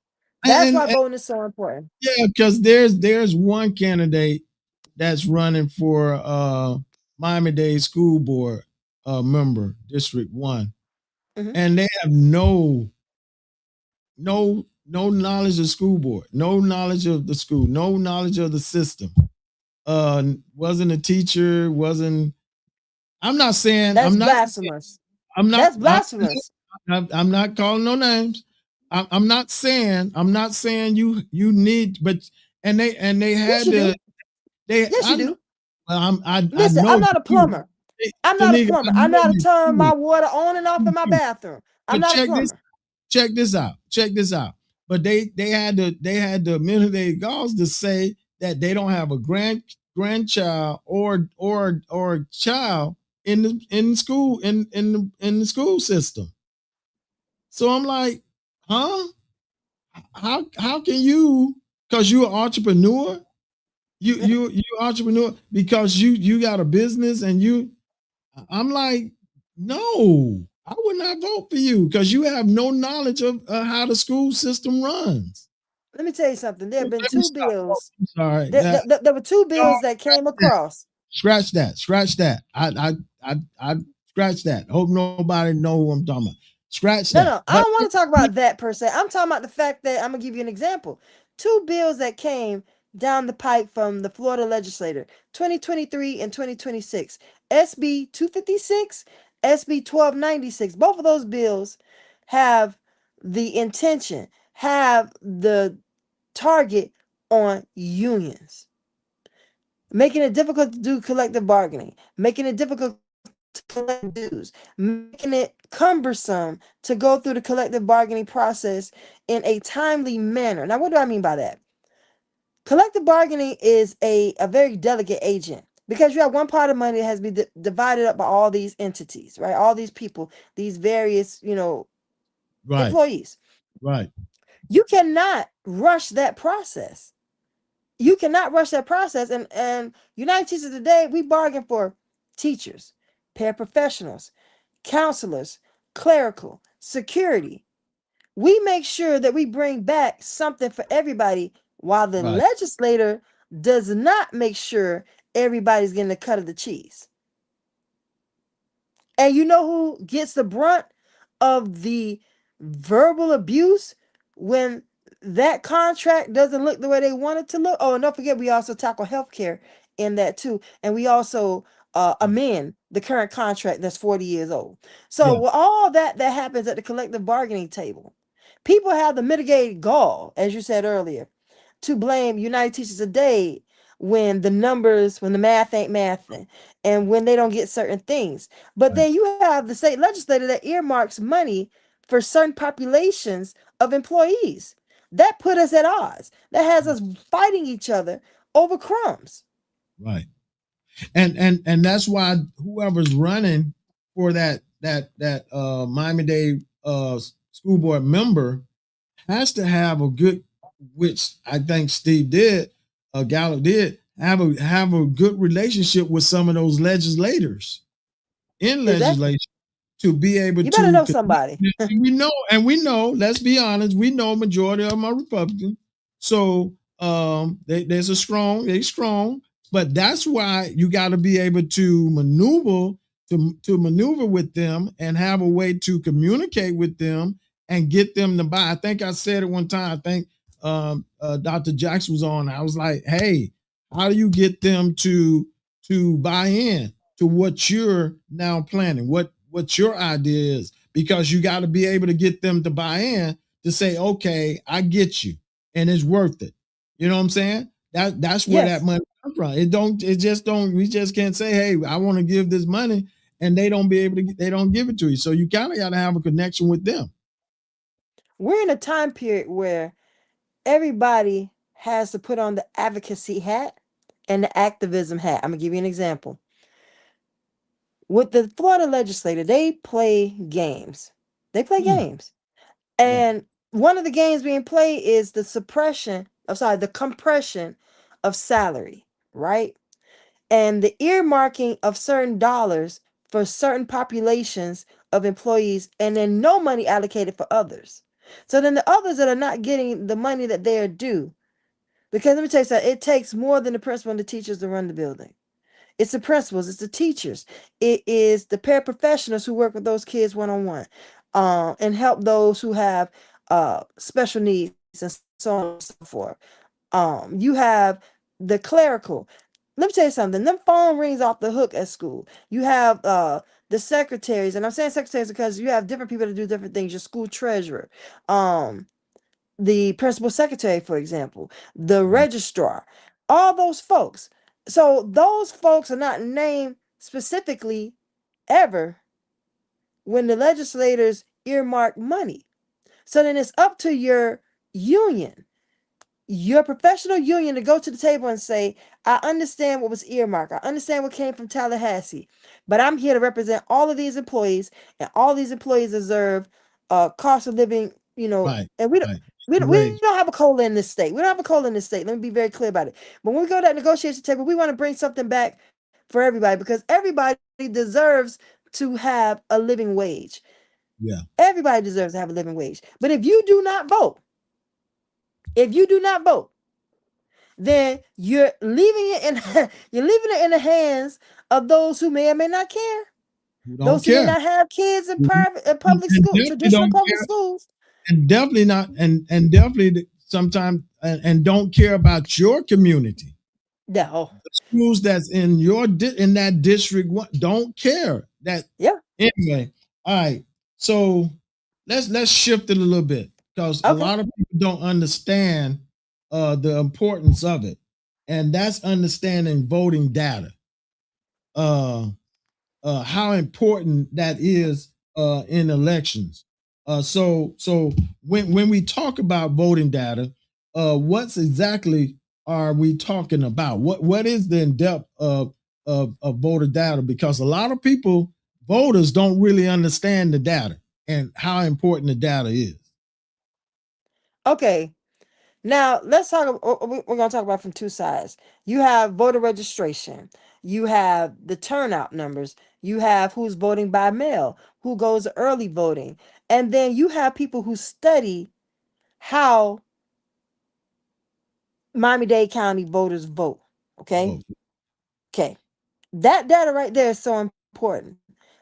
That's why and voting is so important. yeah, because there's one candidate that's running for Miami-Dade School Board member, District 1, Hmm. and they have no knowledge of school board, no knowledge of the school, no knowledge of the system. Wasn't a teacher, wasn't. I'm not saying That's blasphemous. I'm not That's blasphemous. I'm not calling no names. I'm not saying you need, but and they Yes, had you do. to they Yes, you I know do. I Listen, I'm know not a you. plumber. I'm not a Tanika, plumber. I I know know how to you turn do. my water on and off You in my do. bathroom. I'm But not a plumber. check this out. Check this out. But they had the military gods to say that they don't have a grandchild or child in school in the school system. So I'm like, huh? How can you, because you're an entrepreneur, you entrepreneur because you got a business and you, I'm like, no, I would not vote for you because you have no knowledge of how the school system runs. Let me tell you something. There have been Let me two stop. Oh, bills. I'm sorry. There were two No, bills that scratch came that. across. Scratch that. Scratch that. I scratch that. Hope nobody know who I'm talking about. Scratch No, that. no, I But don't want to talk about that per se. I'm talking about the fact that I'm gonna give you an example. Two bills that came down the pipe from the Florida legislator, 2023 and 2026, SB 256, SB 1296. Both of those bills have the intention, have the target on unions, making it difficult to do collective bargaining, making it difficult to collect dues, making it cumbersome to go through the collective bargaining process in a timely manner. Now, what do I mean by that? Collective bargaining is a very delicate agent because you have one pot of money that has been divided up by all these entities, right? All these people, these various, right, employees. right, You cannot rush that process. You cannot rush that process. And United Teachers Today, we bargain for teachers, paraprofessionals, counselors, clerical, security. We make sure that we bring back something for everybody while the right, legislator does not make sure everybody's getting a cut of the cheese. And you know who gets the brunt of the verbal abuse when that contract doesn't look the way they want it to look? Oh, and don't forget, we also tackle healthcare in that too. And we also amend the current contract that's 40 years old. So yeah, with all that happens at the collective bargaining table, people have the mitigated gall, as you said earlier, to blame United Teachers Today when the math ain't mathing and when they don't get certain things. But right, then you have the state legislator that earmarks money for certain populations of employees. That put us at odds. That has us fighting each other over crumbs. right. And that's why whoever's running for that Miami-Dade school board member has to have a good, which I think Steve did, Gallup did, have a good relationship with some of those legislators in Exactly. legislation to be able You better to. know somebody. We know. Let's be honest. We know majority of them are Republican, so they strong, but that's why you got to be able to maneuver to maneuver with them and have a way to communicate with them and get them to buy. I think I said it one time. I think Dr. Jackson was on. I was like, hey, how do you get them to buy in to what you're now planning? What your idea is? Because you got to be able to get them to buy in to say, okay, I get you, and it's worth it. You know what I'm saying? That's where that Yes. money comes from. It just don't. We just can't say, hey, I want to give this money, and they don't be able to. They don't give it to you. So you kind of got to have a connection with them. We're in a time period where everybody has to put on the advocacy hat and the activism hat. I'm going to give you an example. With the Florida legislature, they play games. They play Yeah, games. yeah, And one of the games being played is the compression of salary, right? And the earmarking of certain dollars for certain populations of employees, and then no money allocated for others. So then the others that are not getting the money that they are due, because let me tell you something, it takes more than the principal and the teachers to run the building. It's the principals, it's the teachers, it is the paraprofessionals who work with those kids one-on-one, and help those who have special needs and so on and so forth. You have the clerical. Let me tell you something. Them phone rings off the hook at school. You have the secretaries, and I'm saying secretaries because you have different people that do different things. Your school treasurer, um, the principal secretary, for example, the registrar, all those folks. So those folks are not named specifically ever when the legislators earmark money. So then it's up to your professional union to go to the table and say, I understand what was earmarked. I understand what came from Tallahassee, but I'm here to represent all of these employees, and all these employees deserve cost of living, Right, and we don't. right. We don't Raise. have a COLA in this state. We don't have a COLA in this state. Let me be very clear about it. But when we go to that negotiation table, we want to bring something back for everybody, because everybody deserves to have a living wage. Yeah. Everybody deserves to have a living wage. But if you do not vote, then you're leaving it in you're leaving it in the hands of those who may or may not care. Who don't Those who may care. not have kids in Mhm. private and public And school, definitely traditional don't public care. schools. And definitely not. And definitely sometimes and don't care about your community. No. The schools that's in in that district don't care. That Yeah. anyway. All right. So let's shift it a little bit because a Okay. lot of people don't understand the importance of it, and that's understanding voting data. Uh, how important that is in elections. So when we talk about voting data, what's exactly are we talking about? What is the in depth of voter data? Because a lot of people, voters, don't really understand the data and how important the data is. Okay. Now let's talk. We're going to talk about from two sides. You have voter registration. You have the turnout numbers. You have who's voting by mail, who goes early voting, and then you have people who study how Miami-Dade County voters vote. Okay. Vote. Okay. That data right there is so important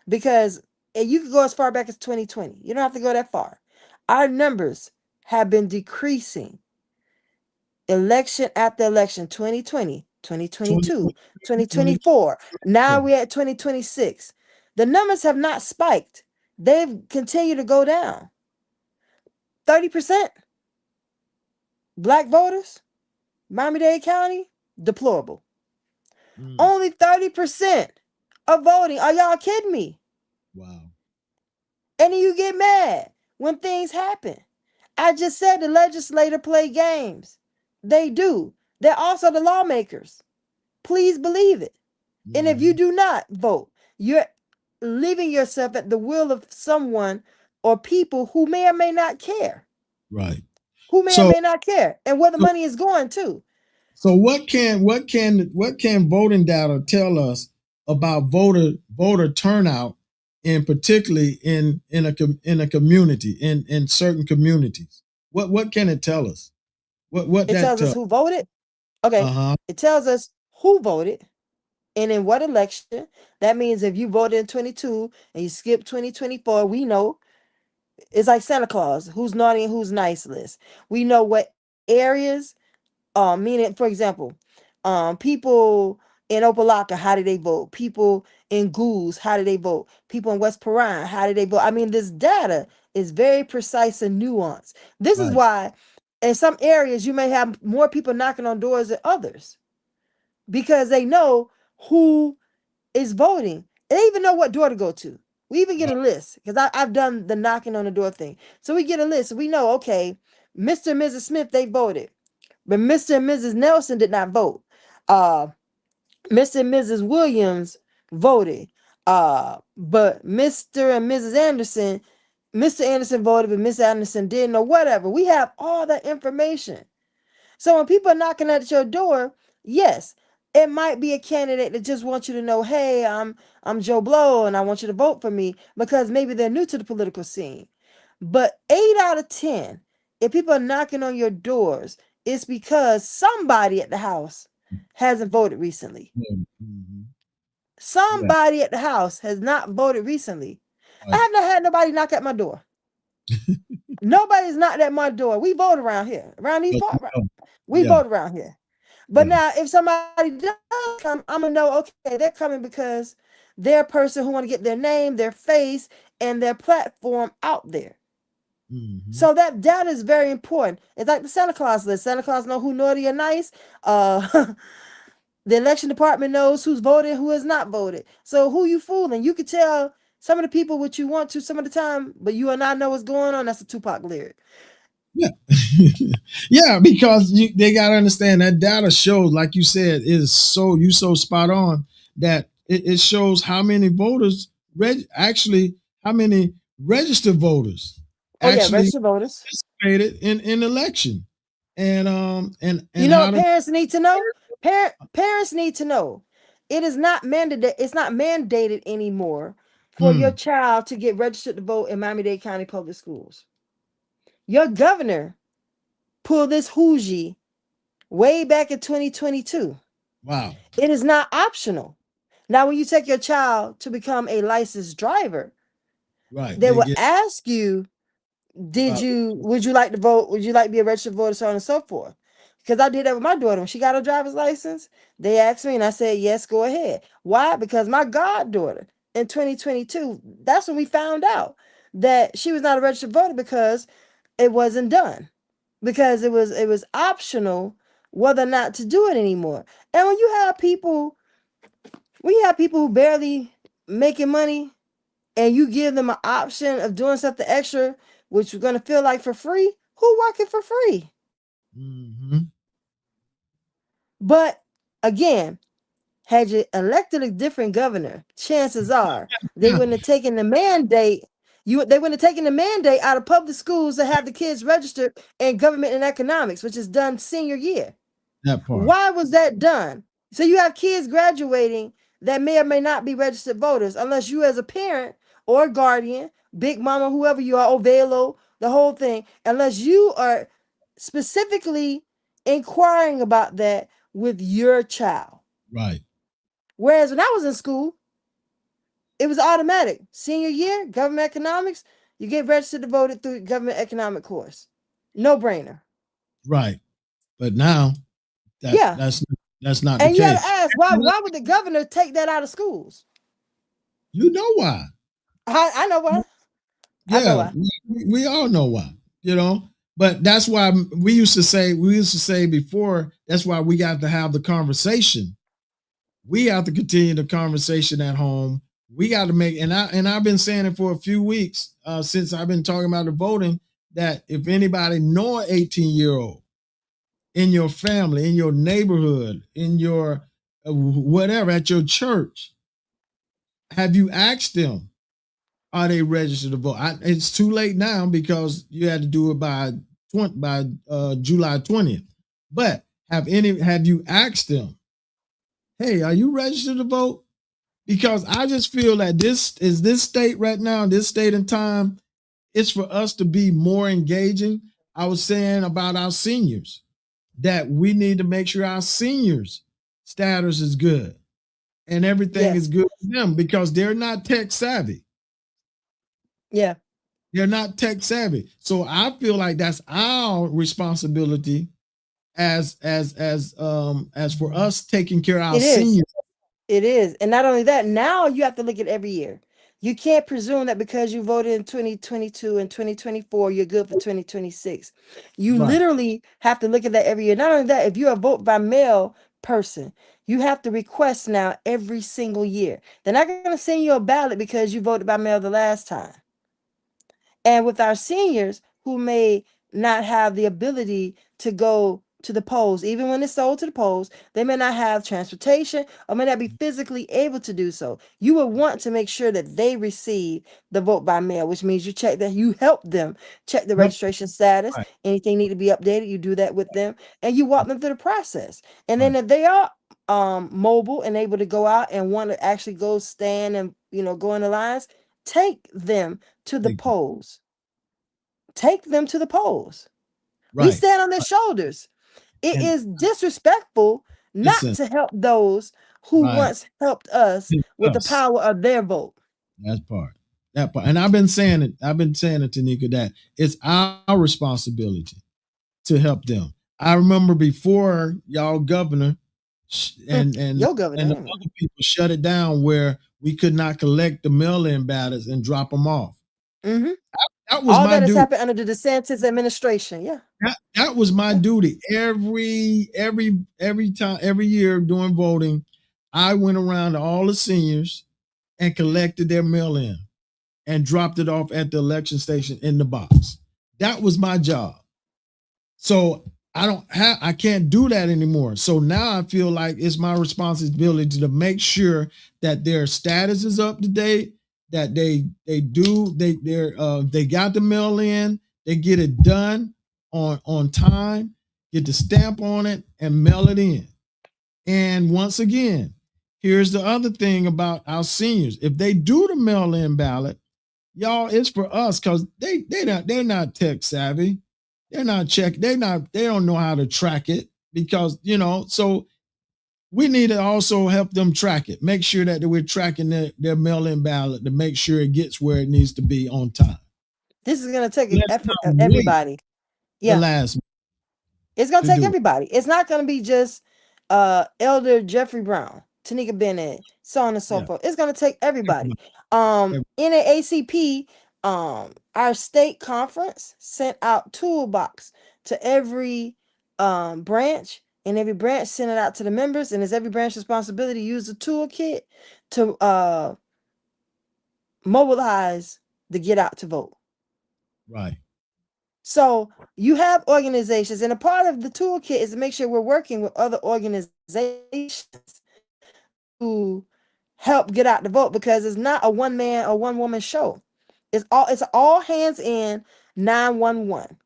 because you could go as far back as 2020. You don't have to go that far. Our numbers have been decreasing election after election, 2020, 2022, 2024. Now we're at 2026. The numbers have not spiked. They've continued to go down. 30% black voters, Miami-Dade County, deplorable. Mm, Only 30% of voting. Are y'all kidding me? wow. And then you get mad when things happen. I just said the legislator play games. They do. They're also the lawmakers. Please believe it. And if you Mhm. do not vote, you're leaving yourself at the will of someone or people who may or may not care. Right. Who may or So may not care. And where the so money is going to. So what can voting data tell us about voter turnout, in particularly in a community in certain communities? What can it tell us? What It that tells us tell? who voted. Okay. Uh-huh. It tells us who voted and in what election. That means if you voted in 22 and you skipped 2024, we know it's like Santa Claus, who's naughty and who's nice list. We know what areas, meaning, for example, people in Opalaka, how did they vote? People in Goose, how did they vote? People in West Perrine, how did they vote? I mean, this data is very precise and nuanced. This is Right. why in some areas you may have more people knocking on doors than others because they know who is voting. They even know what door to go to. We even get Right. a list because I've done the knocking on the door thing. So we get a list. We know, okay, Mr. and Mrs. Smith, they voted. But Mr. and Mrs. Nelson did not vote. Uh, Mr. and Mrs. Williams voted. But Mr. and Mrs. Anderson, Mr. Anderson voted, but Miss Anderson didn't, or whatever. We have all that information. So when people are knocking at your door, yes, it might be a candidate that just wants you to know, hey, I'm Joe Blow and I want you to vote for me because maybe they're new to the political scene. But 8 out of 10, if people are knocking on your doors, it's because somebody at the house hasn't voted recently. Mm-hmm. Somebody at the house has not voted recently. Right. I have not had nobody knock at my door. Nobody's knocked at my door. We vote around here, around these parts. We vote around here. But now, if somebody does come, I'm gonna know, okay, they're coming because they're a person who want to get their name, their face, and their platform out there. Mm-hmm. So that data is very important. It's like the Santa Claus list. Santa Claus know who naughty or nice. The election department knows who's voted, who has not voted. So who you fooling? You could tell some of the people what you want to some of the time, but you and I know what's going on. That's a Tupac lyric. Yeah. Yeah, because they got to understand that data shows, like you said, is so spot on that it shows how many voters actually how many registered voters Registered voters participated in election, and you know how what parents need to know. Parents need to know it is not mandated. It's not mandated anymore for your child to get registered to vote in Miami-Dade County Public Schools. Your governor pulled this hoogie way back in 2022. Wow. It is not optional. Now, when you take your child to become a licensed driver, right, they will ask you, would you like to vote? Would you like to be a registered voter, so on and so forth? Because I did that with my daughter. When she got her driver's license, they asked me and I said, yes, go ahead. Why? Because my goddaughter in 2022, that's when we found out that she was not a registered voter because it wasn't done. Because it was optional whether or not to do it anymore. And when you have people who barely making money and you give them an option of doing something extra, which you're going to feel like for free, who working for free? Mm-hmm. But again, had you elected a different governor, chances are they wouldn't have taken the mandate. They wouldn't have taken the mandate out of public schools to have the kids registered in government and economics, which is done senior year. That part. Why was that done? So you have kids graduating that may or may not be registered voters, unless you as a parent or a guardian, big mama, whoever you are, Ovelo, the whole thing, unless you are specifically inquiring about that with your child. Right. Whereas when I was in school, it was automatic. Senior year, government economics, you get registered to vote through government economic course. No brainer. Right. But now that's not and the you case. Have to ask, why would the governor take that out of schools? You know why. I know why. Yeah, I know why. We all know why, but that's why we used to say before, that's why we got to have the conversation. We have to continue the conversation at home. We got to make, and I've been saying it for a few weeks since I've been talking about the voting, that if anybody know an 18-year-old in your family, in your neighborhood, in your whatever, at your church, have you asked them, are they registered to vote? It's too late now because you had to do it by July 20th. But have you asked them, hey, are you registered to vote? Because I just feel that this state right now, this state and time, it's for us to be more engaging. I was saying about our seniors that we need to make sure our seniors' status is good and everything is good for them because they're not tech savvy. Yeah. They're not tech savvy. So I feel like that's our responsibility as for us taking care of our seniors. It is. And not only that, now you have to look at every year. You can't presume that because you voted in 2022 and 2024, you're good for 2026. You literally have to look at that every year. Not only that, if you're a vote by mail person, you have to request now every single year. They're not going to send you a ballot because you voted by mail the last time. And with our seniors who may not have the ability to go to the polls, even when it's sold to the polls, they may not have transportation or may not be physically able to do so. You would want to make sure that they receive the vote by mail, which means you help them check the registration status. Anything need to be updated, you do that with them and you walk them through the process. And then if they are mobile and able to go out and want to actually go stand and go in the lines, take them to the polls. take them to the polls. We Right. stand on their shoulders. It And is disrespectful not listen, to help those who right. once helped us with the Us. power of their vote. That's part. That part. And I've been saying it, Tanika, that it's our responsibility to help them. I remember before y'all governor and Your governor. the other people shut it down where we could not collect the mail-in ballots and drop them off. Mm-hmm. That was All my that has duty. happened under the DeSantis administration. Yeah. That was my duty. Every time, every year during voting, I went around to all the seniors and collected their mail-in and dropped it off at the election station in the box. That was my job. So I can't do that anymore. So now I feel like it's my responsibility to make sure that their status is up to date, that they got the mail in, they get it done on time, get the stamp on it and mail it in. And once again, here's the other thing about our seniors. If they do the mail-in ballot, y'all, it's for us because they're not tech savvy. They're not they don't know how to track it because, so we need to also help them track it. Make sure that we're tracking their mail-in ballot to make sure it gets where it needs to be on time. This is going to take Let's effort not of wait everybody. the Yeah. last It's going to to take do it. everybody. It's not going to be just Elder Jeffrey Brown, Tanika Bennett, so on and so Yeah. forth. It's going to take everybody. NAACP, our state conference sent out toolbox to every branch, and every branch sent it out to the members, and it's every branch's responsibility to use the toolkit to mobilize the get out to vote. Right. So you have organizations, and a part of the toolkit is to make sure we're working with other organizations to help get out the vote, because it's not a one man or one woman show. It's all hands in 911.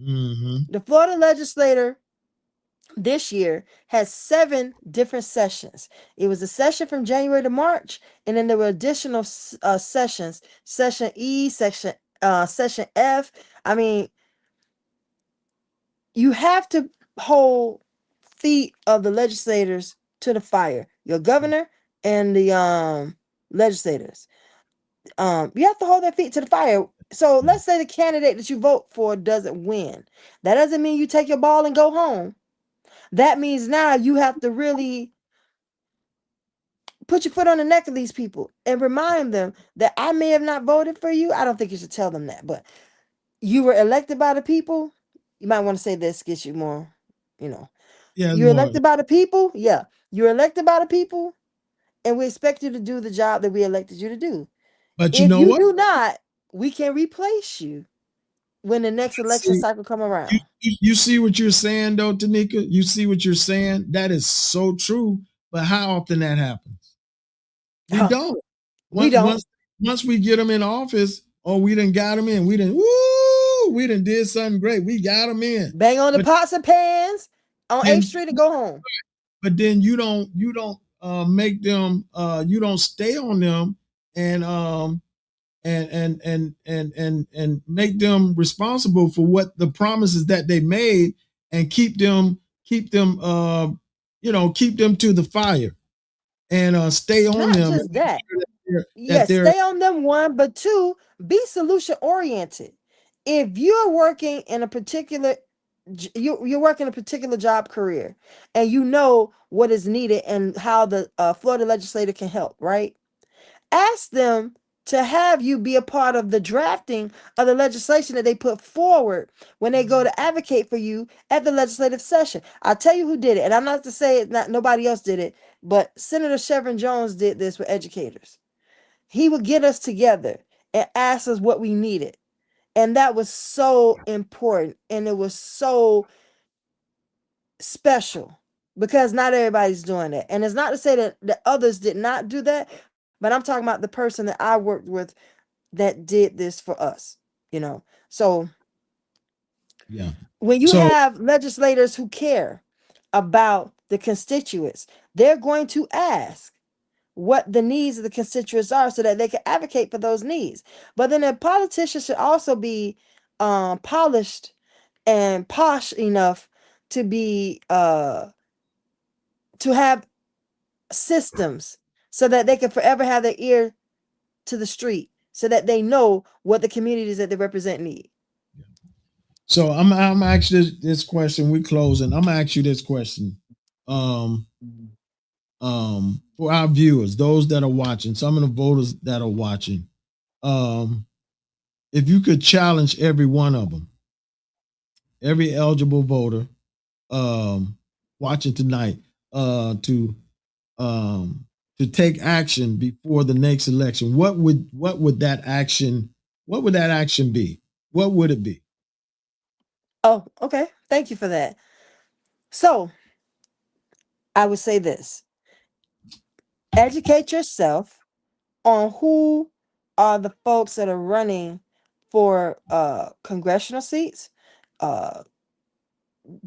Mm-hmm. The Florida legislature this year has 7 different sessions. It was a session from January to March, and then there were additional sessions, session E, session F. I mean, you have to hold feet of the legislators to the fire, your governor and the legislators. You have to hold their feet to the fire. So let's say the candidate that you vote for doesn't win. That doesn't mean you take your ball and go home. That means now you have to really put your foot on the neck of these people and remind them that I may have not voted for you. I don't think you should tell them that, but you were elected by the people. You might want to say this, gets you more, Yeah, you're elected by the people. Yeah, you're elected by the people, and we expect you to do the job that we elected you to do. But If you what? do not, we can replace you when the next election cycle come around. You see what you're saying, though, Tanika? You see what you're saying? That is so true. But how often that happens? We don't. We don't. Once we get them in office, we done got them in. We done did something great. We got them in. Bang on the pots and pans on 8th Street and go home. But then you don't make them. You don't stay on them and make them responsible for what the promises that they made, and keep them keep them to the fire and stay on Not them. just that. Yes, stay on them, 1, but 2, be solution oriented. If you're working in a particular you're working a particular job career, and you know what is needed and how the Florida legislator can help, right? Ask them to have you be a part of the drafting of the legislation that they put forward when they go to advocate for you at the legislative session. I'll tell you who did it, and I'm not to say it, not nobody else did it, but Senator Chevron Jones did this with educators. He would get us together and ask us what we needed. And that was so important, and it was so special, because not everybody's doing that. And it's not to say that the others did not do that, but I'm talking about the person that I worked with that did this for us, So yeah, when you have legislators who care about the constituents, they're going to ask what the needs of the constituents are so that they can advocate for those needs. But then a politician should also be polished and posh enough to be to have systems so that they can forever have their ear to the street, so that they know what the communities that they represent need. So I'm actually this question. We closing. I'm gonna ask you this question. Um, for our viewers, those that are watching, some of the voters that are watching, if you could challenge every one of them, every eligible voter, watching tonight, to take action before the next election, what would that action be? What would it be? Oh, okay. Thank you for that. So I would say this: educate yourself on who are the folks that are running for congressional seats, uh,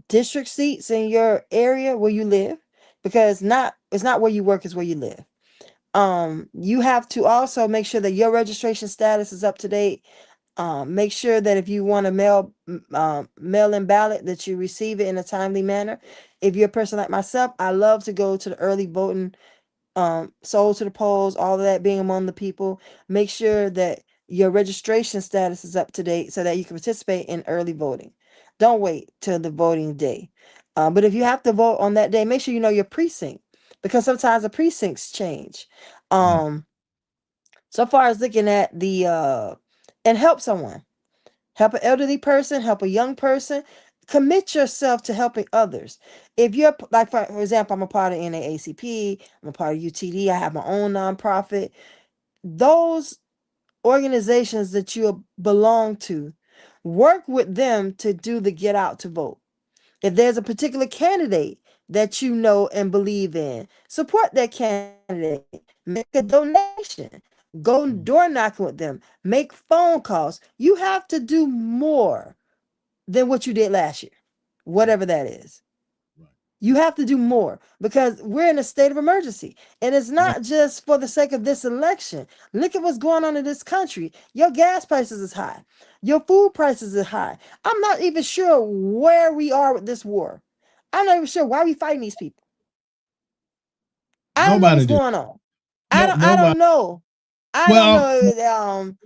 district seats in your area where you live, because it's not where you work, it's where you live. You have to also make sure that your registration status is up to date. Make sure that if you want to mail in ballot, that you receive it in a timely manner. If you're a person like myself, I love to go to the early voting, sold to the polls, all of that, being among the people. Make sure that your registration status is up to date so that you can participate in early voting. Don't wait till the voting day. But if you have to vote on that day, make sure you know your precinct, because sometimes the precincts change. So far as looking at the and help someone, help an elderly person, help a young person. Commit yourself to helping others. If you're like, for example, I'm a part of NAACP, I'm a part of UTD, I have my own nonprofit. Those organizations that you belong to, work with them to do the get out to vote. If there's a particular candidate that you know and believe in, support that candidate. Make a donation. Go door knocking with them. Make phone calls. You have to do more than what you did last year, whatever that is. You have to do more, because we're in a state of emergency. And it's not just for the sake of this election. Look at what's going on in this country. Your gas prices is high. Your food prices is high. I'm not even sure where we are with this war. I'm not even sure why we fighting these people. I don't know what's going on. I don't know. I don't know. I don't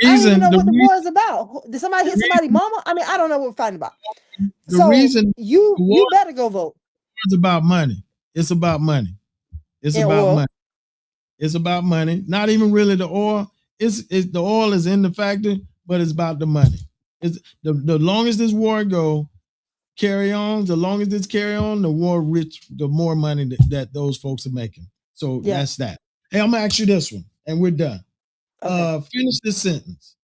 even know what the war is about. Did somebody hit somebody's mama? I mean, I don't know what we're fighting about. So you better go vote. It's about money. It's about money. It's about money. It's about money. Not even really the oil. It's the oil is in the factory, but it's about the money. It's the longest this war go, carry on. The longest this carry on, the more rich, the more money that those folks are making. So that's that. Hey, I'm gonna ask you this one, and we're done. Okay. Finish this sentence.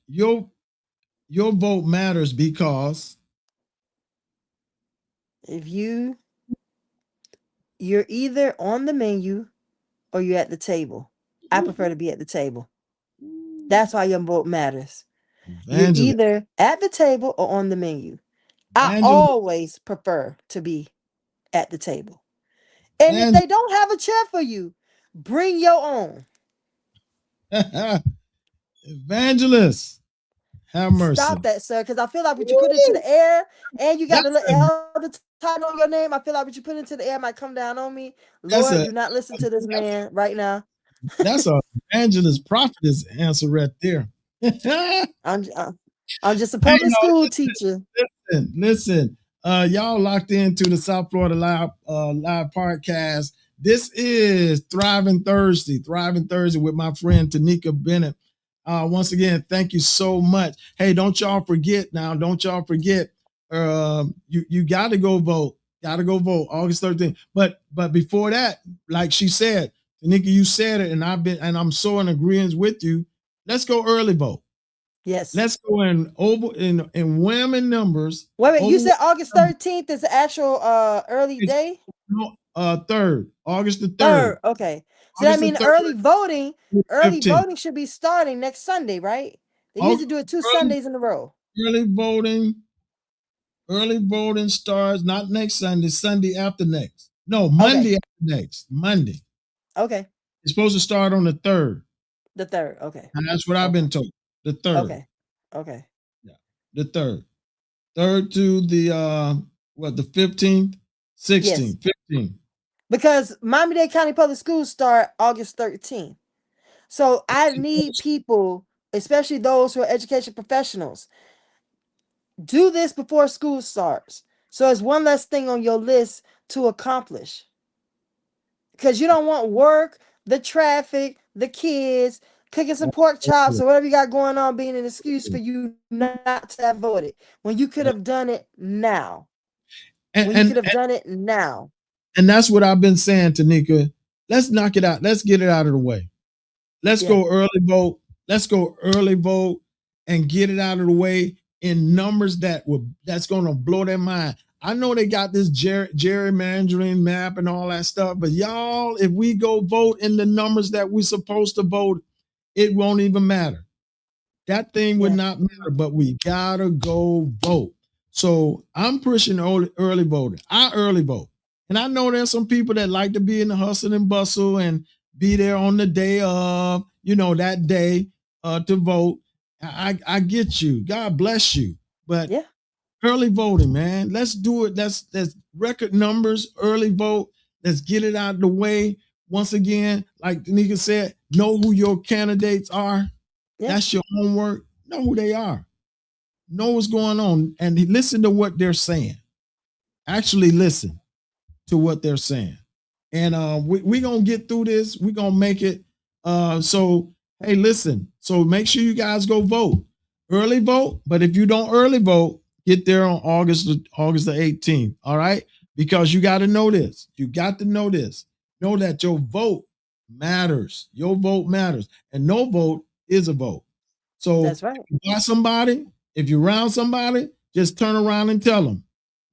Your vote matters because if you're either on the menu or you're at the table. I prefer to be at the table. That's why your vote matters. You're either at the table or on the menu. I always prefer to be at the table. And if they don't have a chair for you, bring your own. Evangelist, have mercy. Stop that, sir, because I feel like what you put into the air, and you got the little elder title on your name. I feel like what you put into the air might come down on me. Lord, do not listen to this man right now. That's an evangelist prophetess answer right there. I'm just a public school teacher. Listen. Y'all locked into the South Florida Live podcast. This is Thriving Thursday with my friend Tanika Bennett. Once again, thank you so much. Hey, don't y'all forget now. Don't y'all forget. You got to go vote. Got to go vote August 13th. But before that, like she said, Tanika, you said it, and I'm so in agreement with you. Let's go early vote. Yes. Let's go in whammy numbers. Wait, you said August 13th is the actual early day? No, 3rd, August the 3rd. Okay. So that means early voting should be starting next Sunday, right? They usually do it 2 Sundays in a row. Early voting starts not next Sunday, Sunday after next. No, Monday after next. Monday. Okay. It's supposed to start on the 3rd. The 3rd, okay. And that's what I've been told. The 3rd. Okay. Yeah, the 3rd. 3rd to the the 15th, 16th, Yes. 15th. Because Miami-Dade County Public Schools start August 13th. So I need people, especially those who are education professionals, do this before school starts. So it's one less thing on your list to accomplish. Because you don't want work, the traffic, the kids, cooking some pork chops or whatever you got going on being an excuse for you not to have voted when you could have done it now. And that's what I've been saying, Tanika. Let's knock it out. Let's get it out of the way. Let's go early vote. Let's go early vote and get it out of the way in numbers that's going to blow their mind. I know they got this gerrymandering map and all that stuff, but y'all, if we go vote in the numbers that we're supposed to vote, it won't even matter. That thing would not matter, but we gotta go vote. So I'm pushing early voting. I early vote. And I know there's some people that like to be in the hustle and bustle and be there on the day of, that day to vote. I get you. God bless you. But early voting, man. Let's do it. That's record numbers, early vote. Let's get it out of the way. Once again, like Tanika said, know who your candidates are. That's your homework. Know who they are. Know what's going on. And listen to what they're saying. Actually listen to what they're saying. And we're going to get through this. We're going to make it. So, hey, listen. So make sure you guys go vote. Early vote. But if you don't early vote, get there on August the 18th. All right? Because you got to know this. You got to know this. Know that your vote matters. Your vote matters. And no vote is a vote. So that's right. If you got somebody, if you're around somebody, just turn around and tell them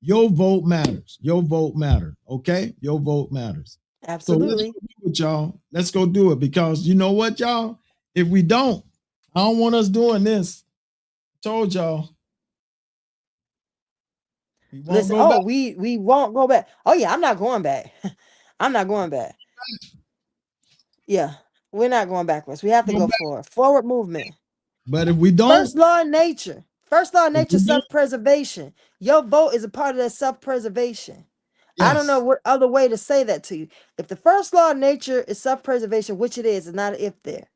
your vote matters. Your vote matters. Okay? Your vote matters. Absolutely. So let's go do it, y'all. Let's go do it, because you know what, y'all? If we don't, I don't want us doing this. I told y'all. We won't go back. Oh yeah, I'm not going back. I'm not going back. Yeah, we're not going backwards. We have to go forward. Forward movement. But if we don't, first law of nature, self-preservation. Your vote is a part of that self-preservation. Yes. I don't know what other way to say that to you. If the first law of nature is self-preservation, which it is, it's not an if there.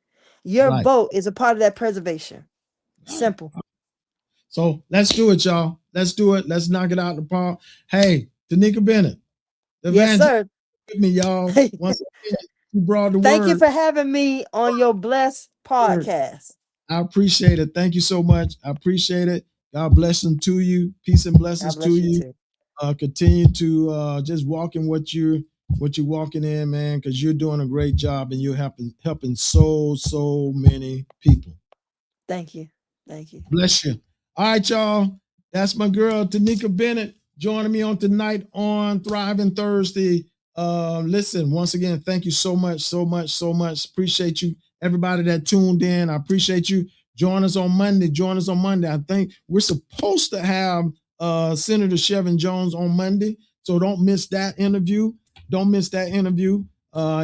Your vote is a part of that preservation. Simple. So let's do it, y'all. Let's do it. Let's knock it out of the park. Hey, Tanika Bennett. Yes, sir. With me, y'all. Once again, you brought the word. Thank you for having me on your blessed podcast. I appreciate it. Thank you so much. I appreciate it. God bless them to you. Peace and blessings to you. Continue to just walk in what you're walking in, man, because you're doing a great job and you're helping so many people. Thank you. Thank you. Bless you. All right, y'all. That's my girl, Tanika Bennett, joining me on tonight on Thriving Thursday. Listen, once again, thank you so much. Appreciate you. Everybody that tuned in, I appreciate you. Join us on Monday. I think we're supposed to have Senator Chevin Jones on Monday, so don't miss that interview.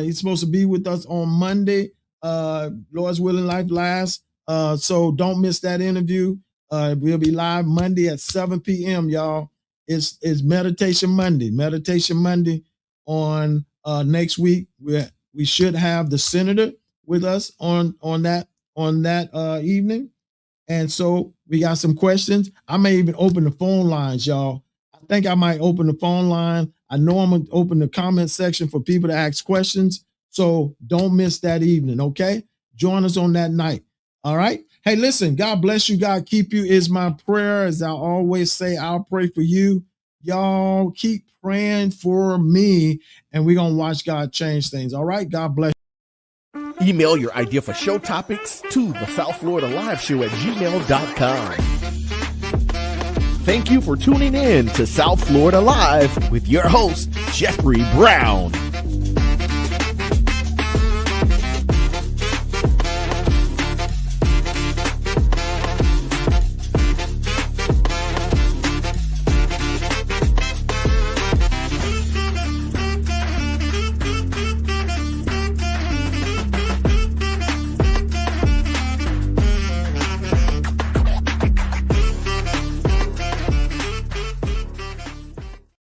He's supposed to be with us on Monday. Lord's willing, life lasts. So don't miss that interview. We'll be live Monday at 7 p.m. Y'all. It's Meditation Monday on next week. We should have the senator with us on that evening. And so we got some questions. I may even open the phone lines, y'all. I think I might open the phone line. I know I'm going to open the comment section for people to ask questions. So don't miss that evening, okay? Join us on that night. All right? Hey, listen, God bless you. God keep you is my prayer. As I always say, I'll pray for you. Y'all keep praying for me, and we're going to watch God change things. All right? God bless you. Email your idea for show topics to the South Florida Live Show at gmail.com. Thank you for tuning in to South Florida Live with your host, Jeffrey Brown.